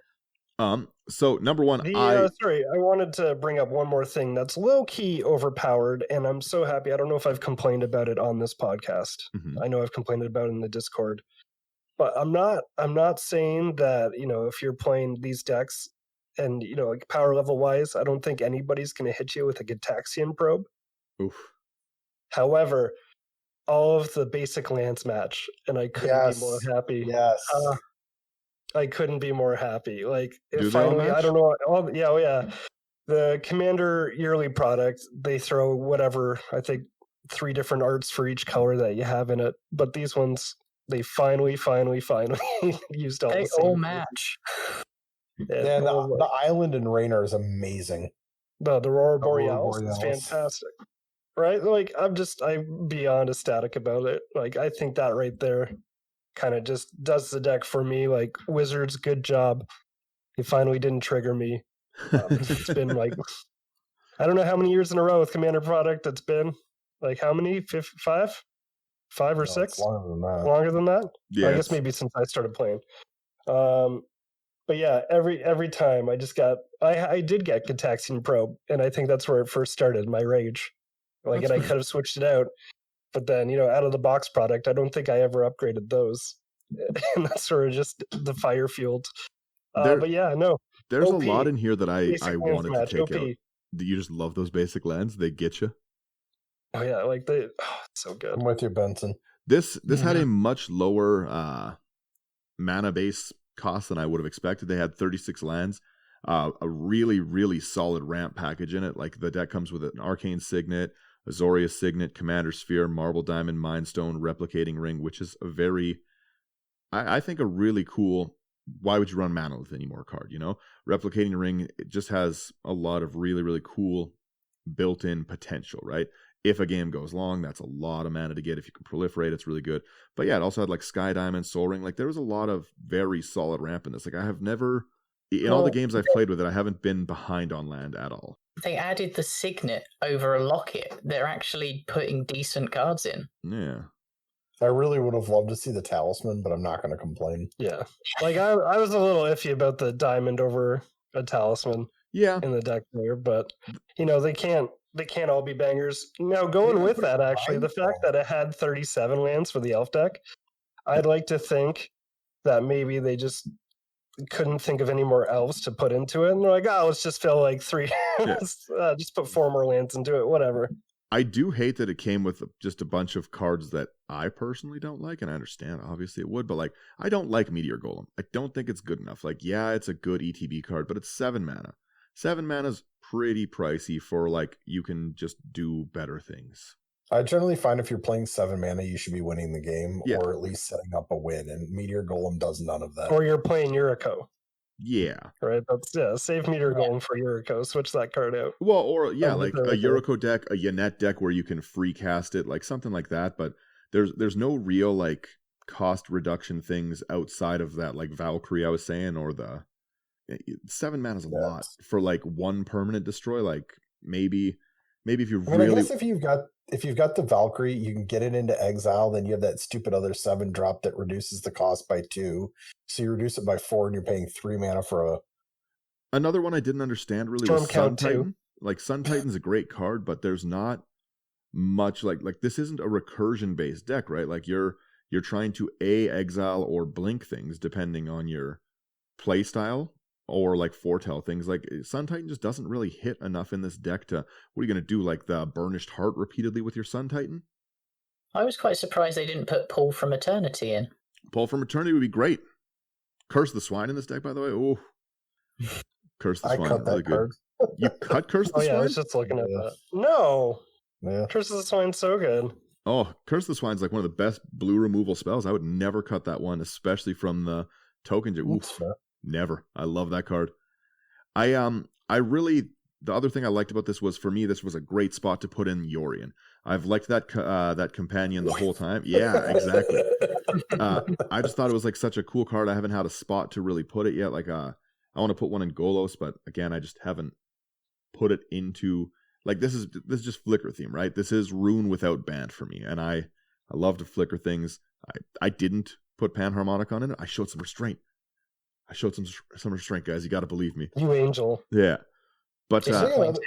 So number one, I wanted to bring up one more thing that's low key overpowered, and I'm so happy. I don't know if I've complained about it on this podcast. Mm-hmm. I know I've complained about it in the Discord, but I'm not saying that, if you're playing these decks and, like power level wise, I don't think anybody's going to hit you with a Gitaxian probe. Oof. However, all of the basic lands match, and I couldn't be more happy. Yes. I couldn't be more happy. Like, if finally, I don't know. The Commander yearly product, they throw whatever, I think 3 different arts for each color that you have in it. But these ones, they finally used all they the same. all match. Yeah, the island in Raynor is amazing. The Aurora Borealis is fantastic. Right? Like, I'm beyond ecstatic about it. Like, I think that right there kind of just does the deck for me. Like, Wizards, good job. You finally didn't trigger me. It's been like, I don't know how many years in a row with Commander product it's been. Like, how many? 5? 5 or 6? Longer than that. Longer than that? Yeah, I guess maybe since I started playing. But yeah, every time I did get Gitaxian Probe, and I think that's where it first started, my rage. Like, and I could have switched it out. But then, out of the box product, I don't think I ever upgraded those. And that's sort of just the fire fueled. But yeah, no. There's OP. a lot in here that I wanted to take OP. out. Do you just love those basic lands? They get you. Oh yeah, like so good. I'm with you, Benson. This had a much lower mana base cost than I would have expected. They had 36 lands, a really, really solid ramp package in it. Like the deck comes with an Arcane Signet, Azoria Signet, Commander Sphere, Marble Diamond, Mind Stone, Replicating Ring, which is a very, I think, a really cool. Why would you run Manolith anymore card? You know, Replicating Ring, it just has a lot of really, really cool built-in potential, right? If a game goes long, that's a lot of mana to get. If you can proliferate, it's really good. But yeah, it also had like Sky Diamond, Soul Ring. Like there was a lot of very solid ramp in this. Like I have never, in all the games I've played with it, I haven't been behind on land at all. They added the Signet over a Locket. They're actually putting decent cards in. Yeah. I really would have loved to see the Talisman, but I'm not going to complain. Yeah. Like I was a little iffy about the diamond over a Talisman. Yeah. In the deck there, but you know, they can't all be bangers. Now going with that, actually, the fact that it had 37 lands for the elf deck, I'd like to think that maybe they just couldn't think of any more elves to put into it, and they're like, oh, let's just fill like 3 just put 4 more lands into it, whatever. I do hate that it came with just a bunch of cards that I personally don't like, and I understand obviously it would, but like I don't like Meteor Golem. I don't think it's good enough. Like, yeah, it's a good ETB card, but it's 7 mana. 7 mana is pretty pricey for like you can just do better things. I generally find if you're playing 7 mana, you should be winning the game, or at least setting up a win. And Meteor Golem does none of that. Or you're playing Yuriko. Yeah. Right. That's save Meteor Golem for Yuriko. Switch that card out. Well, or like a Yuriko deck, a Yannette deck where you can free cast it, like something like that. But there's no real like cost reduction things outside of that, like Valkyrie I was saying, or the 7 mana is a lot for like 1 permanent destroy. Like maybe if you really, I guess if you've got the Valkyrie, you can get it into exile. Then you have that stupid other 7 drop that reduces the cost by 2. So you reduce it by 4, and you're paying 3 mana for another one I didn't understand really Storm was Sun Titan. Titan. Like Sun Titan's a great card, but there's not much like this isn't a recursion based deck, right? Like you're trying to exile or blink things depending on your play style. Or like foretell things. Like Sun Titan just doesn't really hit enough in this deck to, what are you going to do, like the Burnished Heart repeatedly with your Sun Titan? I was quite surprised they didn't put Pull from Eternity in. Pull from Eternity would be great. Curse the Swine in this deck, by the way. Oh, Curse the Swine, cut that really card. good. You cut Curse the Swine? I was just looking at that. No. Yeah. Curse the Swine's so good. Oh, Curse the Swine's like one of the best blue removal spells. I would never cut that one, especially from the token. Oof. Never. I love that card. I really, the other thing I liked about this was, for me, this was a great spot to put in Yorion. I've liked that companion the whole time. Yeah, exactly. I just thought it was like such a cool card. I haven't had a spot to really put it yet. Like I want to put one in Golos, but again, I just haven't put it into, like, this is just Flicker theme, right? This is Rune without band for me, and I love to flicker things. I didn't put Panharmonicon in it. I showed some restraint. Some restraint, guys. You got to believe me. You angel. Yeah. But but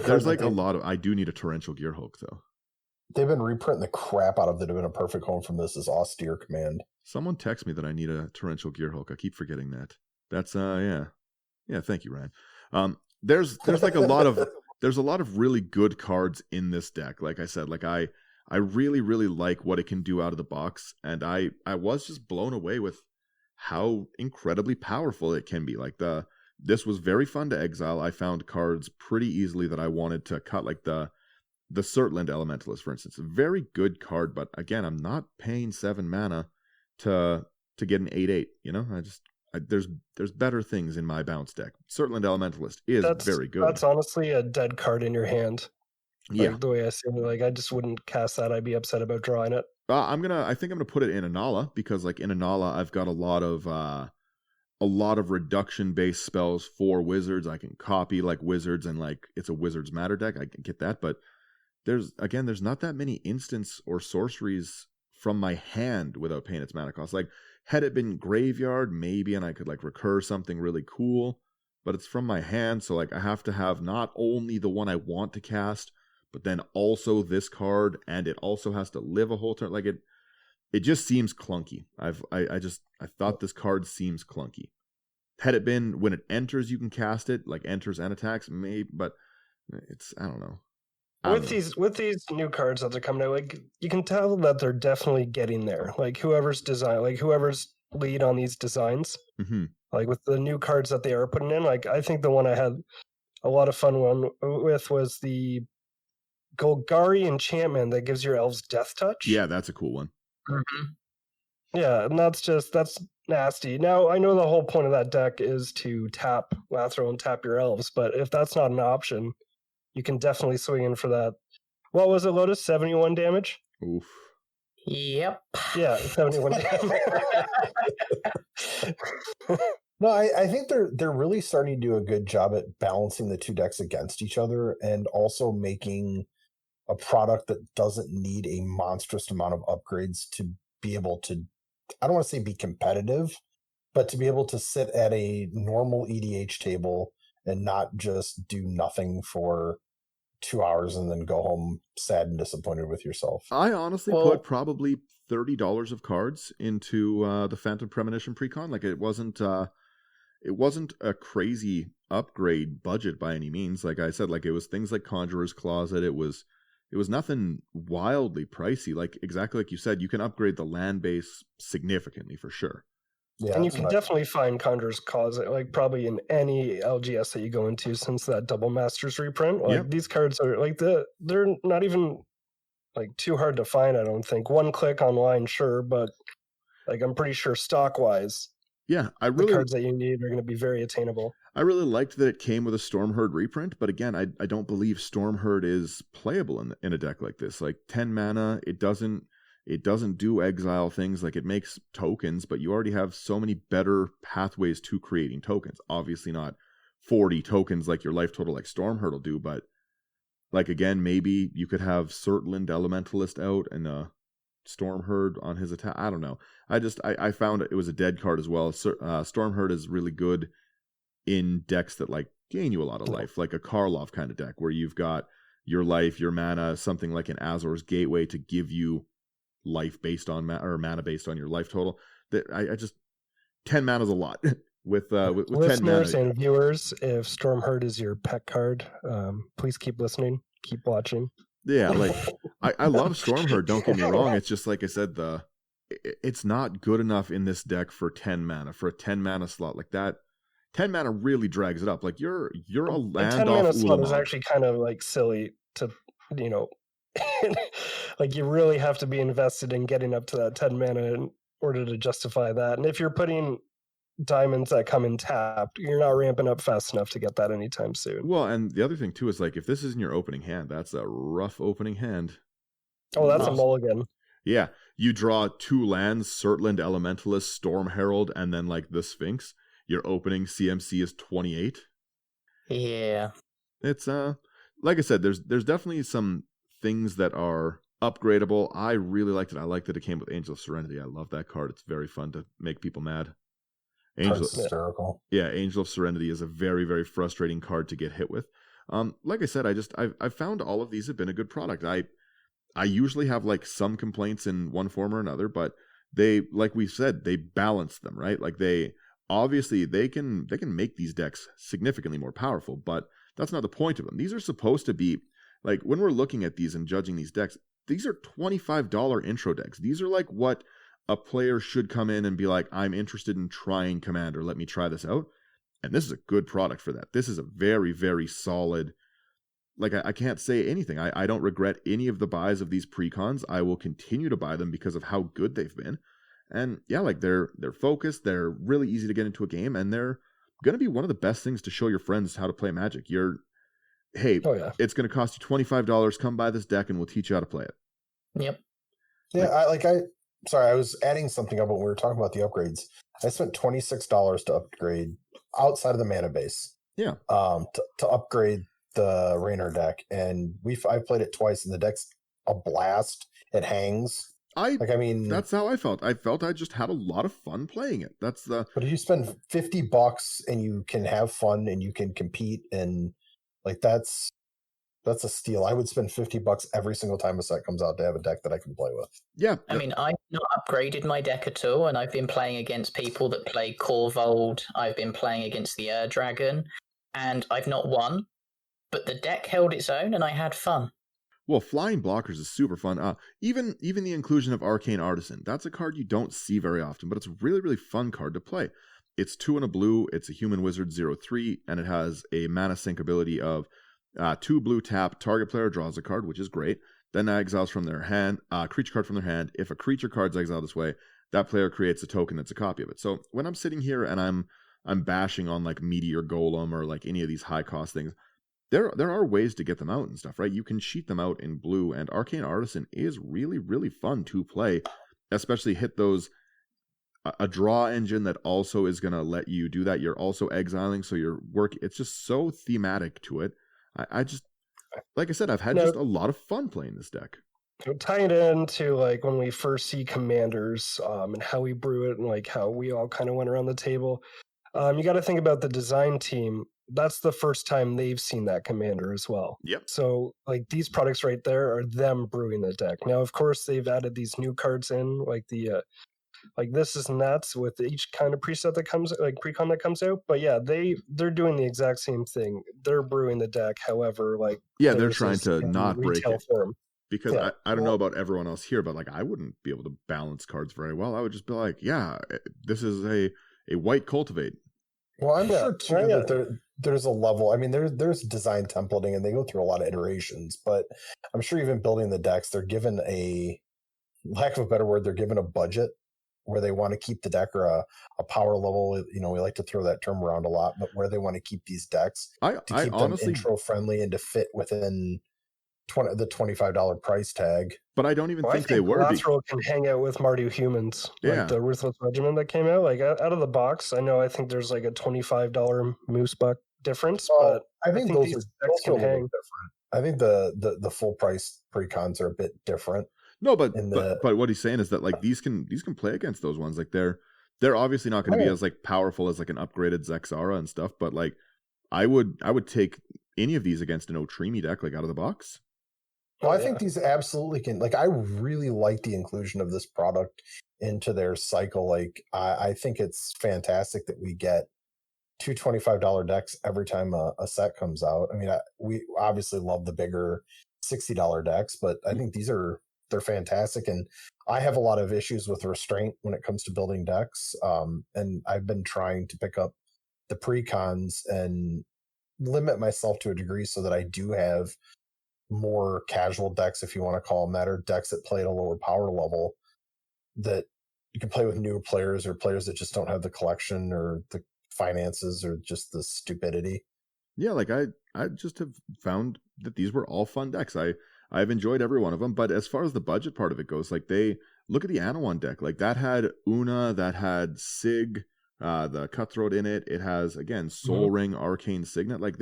there's like a of. lot of. I do need a Torrential Gearhulk though. They've been reprinting the crap out of that have been a perfect home from this is Austere Command. Someone text me that I need a Torrential Gearhulk. I keep forgetting that. That's yeah. Thank you, Ryan. There's like a lot of really good cards in this deck. Like I said, like I really, really like what it can do out of the box, and I was just blown away with how incredibly powerful it can be. Like this was very fun to exile. I found cards pretty easily that I wanted to cut, like the Surtland Elementalist, for instance. A very good card, but again, I'm not paying 7 mana to get an 8/8. You know, there's better things in my bounce deck. Surtland Elementalist is very good. That's honestly a dead card in your hand. Yeah, the way I see it, like I just wouldn't cast that. I'd be upset about drawing it. I think I'm gonna put it in Anala, because like in Anala I've got a lot of reduction based spells for wizards. I can copy like wizards, and like it's a Wizards Matter deck. I can get that, but there's not that many instants or sorceries from my hand without paying its mana cost. Like had it been Graveyard, maybe, and I could like recur something really cool, but it's from my hand, so like I have to have not only the one I want to cast, but then also this card, and it also has to live a whole turn. Like it just seems clunky. I thought this card seems clunky. Had it been when it enters, you can cast it, like enters and attacks, maybe, but I don't know. with these new cards that are coming out, like you can tell that they're definitely getting there. Like whoever's lead on these designs, like with the new cards that they are putting in. Like I think the one I had a lot of fun with was the Golgari enchantment that gives your elves death touch. Yeah, that's a cool one. Yeah, and that's nasty. Now I know the whole point of that deck is to tap Lathro and tap your elves, but if that's not an option, you can definitely swing in for that. What was it, Lotus? 71 damage? Oof. Yep. Yeah, 71 damage. No, I think they're really starting to do a good job at balancing the two decks against each other and also making a product that doesn't need a monstrous amount of upgrades to be able to, I don't want to say be competitive, but to be able to sit at a normal EDH table and not just do nothing for 2 hours and then go home sad and disappointed with yourself. I honestly put probably $30 of cards into the Phantom Premonition Precon. Like it wasn't a crazy upgrade budget by any means. Like I said, like it was things like Conjurer's Closet. It was nothing wildly pricey. Like exactly like you said, you can upgrade the land base significantly for sure. Yeah, and you can definitely find Conjurer's Closet, like probably in any LGS that you go into since that Double Masters reprint. Like these cards are like they're not even like too hard to find, I don't think. One click online, sure, but like I'm pretty sure stock wise, the cards that you need are going to be very attainable. I really liked that it came with a Stormherd reprint, but again, I don't believe Stormherd is playable in a deck like this. Like 10 mana, it doesn't do exile things. Like it makes tokens, but you already have so many better pathways to creating tokens. Obviously not 40 tokens like your life total like Stormherd will do, but like again, maybe you could have Surtland Elementalist out and Stormherd on his attack. I don't know. I found it was a dead card as well. Stormherd is really good in decks that like gain you a lot of life, like a Karlov kind of deck where you've got your life, your mana, something like an Azor's Gateway to give you life based on or mana based on your life total. That I just 10 mana is a lot with 10 listeners mana. And viewers, if Stormherd is your pet card, please keep listening, keep watching. Yeah, like I love Stormherd, don't get me wrong. It's just like I said, it's not good enough in this deck for 10 mana, for a 10 mana slot like that. 10 mana really drags it up. Like you're a land 10 off mana slot Ulamog. is actually kind of like silly to, like you really have to be invested in getting up to that 10 mana in order to justify that. And if you're putting diamonds that come in tapped, you're not ramping up fast enough to get that anytime soon. Well, and the other thing too is like if this isn't your opening hand, that's a rough opening hand. Oh, that's a mulligan. Yeah, you draw 2 lands, Surtland Elementalist, Storm Herald, and then like the Sphinx. Your opening CMC is 28. Yeah. It's like I said, there's definitely some things that are upgradable. I really liked it. I liked that it came with Angel of Serenity. I love that card. It's very fun to make people mad. Hysterical. Yeah, Angel of Serenity is a very, very frustrating card to get hit with. Like I said, I found all of these have been a good product. I usually have like some complaints in one form or another, but they, like we said, they balance them, right? Like they can make these decks significantly more powerful, but that's not the point of them. These are supposed to be like, when we're looking at these and judging these decks, these are $25 intro decks. These are like what a player should come in and be like, I'm interested in trying Commander. Let me try this out. And this is a good product for that. This is a very, very solid, like I can't say anything. I don't regret any of the buys of these precons. I will continue to buy them because of how good they've been. And yeah, like they're focused, they're really easy to get into a game, and they're going to be one of the best things to show your friends how to play Magic. It's going to cost you $25. Come buy this deck and we'll teach you how to play it. Yep. Yeah, I was adding something up when we were talking about the upgrades. I spent $26 to upgrade outside of the mana base. Yeah. To upgrade the Raynor deck, and I've played it twice, and the deck's a blast. It hangs. That's how I felt. I felt I just had a lot of fun playing it. But if you spend $50 and you can have fun and you can compete, and like that's a steal. I would spend $50 every single time a set comes out to have a deck that I can play with. Yeah. I mean, I've not upgraded my deck at all, and I've been playing against people that play Korvold. I've been playing against the Ur Dragon, and I've not won, but the deck held its own, and I had fun. Well, flying blockers is super fun. Even the inclusion of Arcane Artisan. That's a card you don't see very often, but it's a really, really fun card to play. It's 2 and a blue, it's a human wizard 0/3, and it has a mana sink ability of 2 blue tap, target player draws a card, which is great. Then exiles from their hand, creature card from their hand. If a creature card's exiled this way, that player creates a token that's a copy of it. So when I'm sitting here and I'm bashing on like Meteor Golem or like any of these high cost things, there are ways to get them out and stuff, right? You can cheat them out in blue, and Arcane Artisan is really, really fun to play, especially hit those a draw engine that also is going to let you do that. You're also exiling, so your work, it's just so thematic to it. I just, like I said, I've had just a lot of fun playing this deck. Tie it into like when we first see commanders and how we brew it and like how we all kind of went around the table. You got to think about the design team. That's the first time they've seen that commander as well. Yep. So like these products right there are them brewing the deck. Now, of course, they've added these new cards in, like the like this is nuts with each kind of preset that comes, like precon that comes out. But yeah, they're doing the exact same thing. They're brewing the deck. However, like they're trying to not break it. Form. Because I don't know about everyone else here, but like I wouldn't be able to balance cards very well. I would just be like, yeah, this is a white cultivate. Well, I'm sure too that there's a level. I mean, there's design templating, and they go through a lot of iterations. But I'm sure even building the decks, they're given a, lack of a better word, they're given a budget where they want to keep the deck, or a power level. You know, we like to throw that term around a lot, but where they want to keep these decks to keep them intro friendly and to fit within the $25 price tag. But I don't even think they were. Lateral can hang out with Mardu Humans, like the Ruthless Regiment that came out. Like out of the box, I think there's like a $25 moose buck difference, but I think those these are decks can hang. different. I think the full price precons are a bit different. No, but what he's saying is that like these can play against those ones. Like they're obviously not going to be as like powerful as like an upgraded Zexara and stuff. But like I would take any of these against an Otrimi deck like out of the box. Well, I think these absolutely can. Like, I really like the inclusion of this product into their cycle. Like, I think it's fantastic that we get two $25 decks every time a set comes out. I mean, we obviously love the bigger $60 decks, but I think they're fantastic. And I have a lot of issues with restraint when it comes to building decks. And I've been trying to pick up the precons and limit myself to a degree so that I do have more casual decks, if you want to call them that, or decks that play at a lower power level that you can play with new players or players that just don't have the collection or the finances or just the stupidity. Yeah, like I just have found that these were all fun decks. I've enjoyed every one of them, but as far as the budget part of it goes, like they look at the Anawan deck, like that had Una, that had Sig, the Cutthroat in it. It has again Soul Ring, Arcane Signet. Like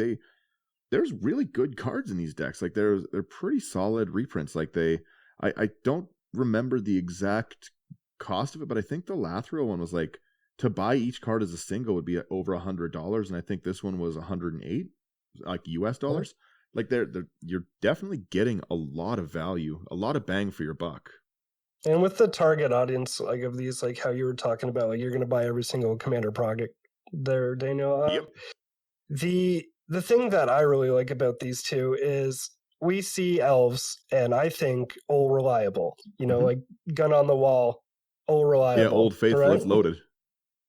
there's really good cards in these decks. Like they're pretty solid reprints. Like I don't remember the exact cost of it, but I think the Lathriel one was like, to buy each card as a single would be over $100, and I think this one was $108, like US dollars. Like you're definitely getting a lot of value, a lot of bang for your buck. And with the target audience, like of these, like how you were talking about, like you're going to buy every single Commander product there, Daniel. Yep. The thing that I really like about these two is we see elves, and I think all reliable. You know, like gun on the wall, all reliable. Yeah, Old Faithful, right? It's loaded.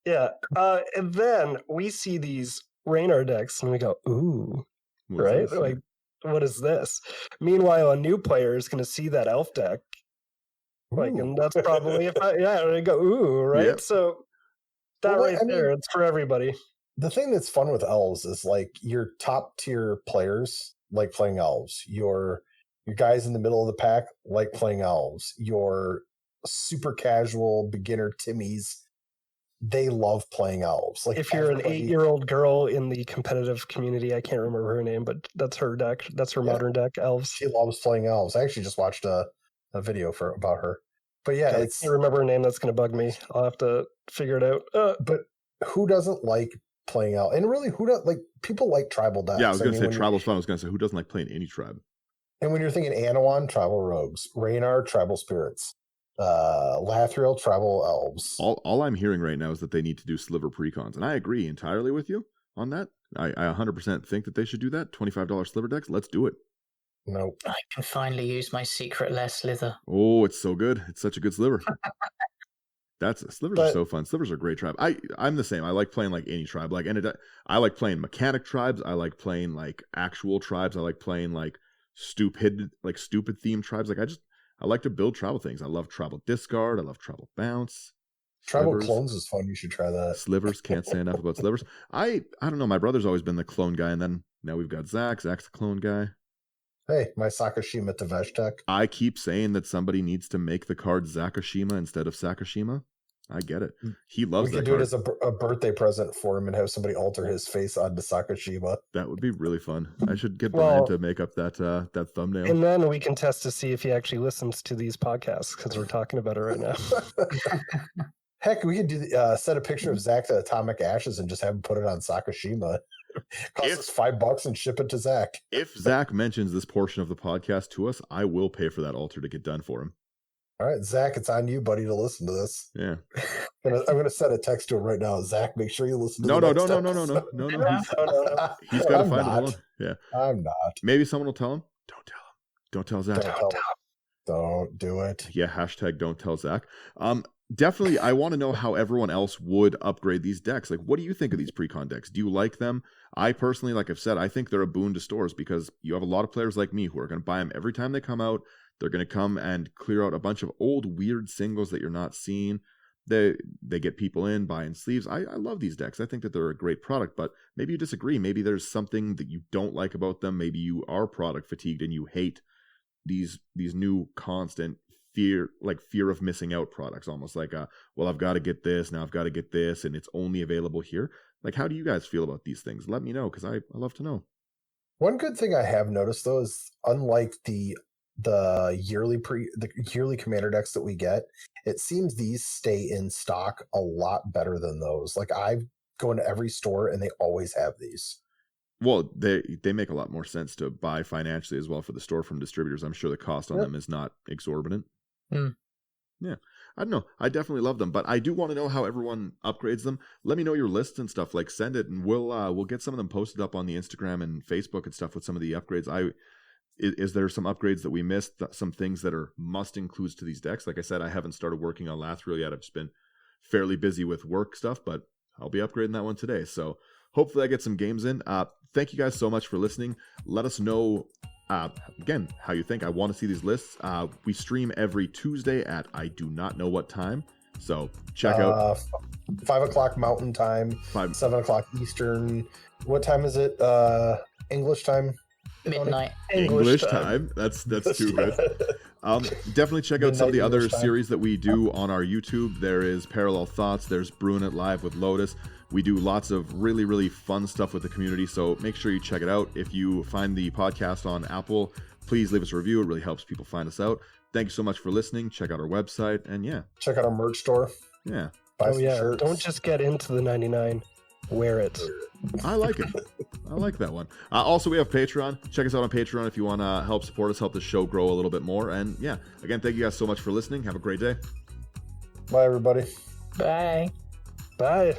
Yeah, and then we see these Raynar decks, and we go, ooh, right? Like, what is this? Meanwhile, a new player is going to see that elf deck, like, and that's probably and I go, ooh, right? Yep. So that there, it's for everybody. The thing that's fun with elves is like your top tier players like playing elves. Your guys in the middle of the pack like playing elves. Your super casual beginner Timmies, they love playing elves. Like if you're an 8-year-old girl in the competitive community, I can't remember her name, but that's her deck. That's her modern deck, elves. She loves playing elves. I actually just watched a video about her. But yeah, I can't remember her name. That's going to bug me. I'll have to figure it out. But who doesn't like playing elf? And really, who doesn't like? People like tribal decks. Yeah, I was going to say tribal's fun. I was going to say, who doesn't like playing any tribe? And when you're thinking Anawan, tribal rogues, Raynar, tribal spirits, Lathriel, tribal elves. All I'm hearing right now is that they need to do sliver precons, and I agree entirely with you on that. I 100% think that they should do that. $25 sliver decks, let's do it. Nope. I can finally use my secret lair slither. Oh, it's so good. It's such a good sliver. Slivers are so fun. Slivers are a great tribe. I'm the same. I like playing like any tribe. I like playing mechanic tribes. I like playing like actual tribes. I like playing like stupid themed tribes. I like to build tribal things. I love tribal discard. I love tribal bounce. Tribal Slivers. clones is fun. You should try that. Slivers, can't say enough about slivers. I don't know. My brother's always been the clone guy, and then now we've got Zach. Zach's the clone guy. Hey, my Sakashima Tevesh deck. I keep saying that somebody needs to make the card Zakashima instead of Sakashima. I get it. He loves that We could do card. it as a birthday present for him and have somebody alter his face onto Sakashima. That would be really fun. I should get Brian to make up that thumbnail. And then we can test to see if he actually listens to these podcasts, because we're talking about it right now. Heck, we could do set a picture of Zach to Atomic Ashes and just have him put it on Sakashima. Cost us $5 and ship it to Zach. If Zach mentions this portion of the podcast to us, I will pay for that altar to get done for him. All right, Zach, it's on you, buddy, to listen to this. Yeah. I'm gonna send a text to him right now. Zach, make sure you listen to No. No. He's got to find it alone. Yeah. I'm not. Maybe someone will tell him. Don't tell him. Don't tell Zach. Don't do it. Yeah, hashtag don't tell Zach. Definitely, I want to know how everyone else would upgrade these decks. Like, what do you think of these Precon decks? Do you like them? I personally, like I've said, I think they're a boon to stores because you have a lot of players like me who are going to buy them every time they come out. They're going to come and clear out a bunch of old weird singles that you're not seeing. They get people in buying sleeves. I love these decks. I think that they're a great product, but maybe you disagree. Maybe there's something that you don't like about them. Maybe you are product fatigued and you hate these new constant fear of missing out products, almost like well, I've got to get this now, I've got to get this, and it's only available here. Like, how do you guys feel about these things? Let me know, because I love to know. One good thing I have noticed though is, unlike the yearly commander decks that we get, it seems these stay in stock a lot better than those. Like, I go into every store and they always have these. Well, they make a lot more sense to buy financially as well for the store from distributors. I'm sure the cost on them is not exorbitant. Yeah, I don't know. I definitely love them, but I do want to know how everyone upgrades them. Let me know your lists and stuff. Like, send it, and we'll get some of them posted up on the Instagram and Facebook and stuff with some of the upgrades. Is there some upgrades that we missed? Some things that are must includes to these decks? Like I said, I haven't started working on Lathril yet. I've just been fairly busy with work stuff, but I'll be upgrading that one today. So hopefully I get some games in. Thank you guys so much for listening. Let us know, again, how you think. I want to see these lists. We stream every Tuesday at I do not know what time. So check out 5 o'clock Mountain Time, 7 o'clock Eastern. What time is it? English time? Midnight. English time. That's too good. Definitely check out some of the other series that we do on our YouTube. There is Parallel Thoughts. There's Brewing It Live with Lotus. We do lots of really, really fun stuff with the community, so make sure you check it out. If you find the podcast on Apple, please leave us a review. It really helps people find us out. Thank you so much for listening. Check out our website, and yeah. Check out our merch store. Yeah. Buy some shirts. Don't just get into the 99. Wear it. I like it. I like that one. Also, we have Patreon. Check us out on Patreon if you want to help support us, help the show grow a little bit more. And yeah, again, thank you guys so much for listening. Have a great day. Bye, everybody. Bye. Bye.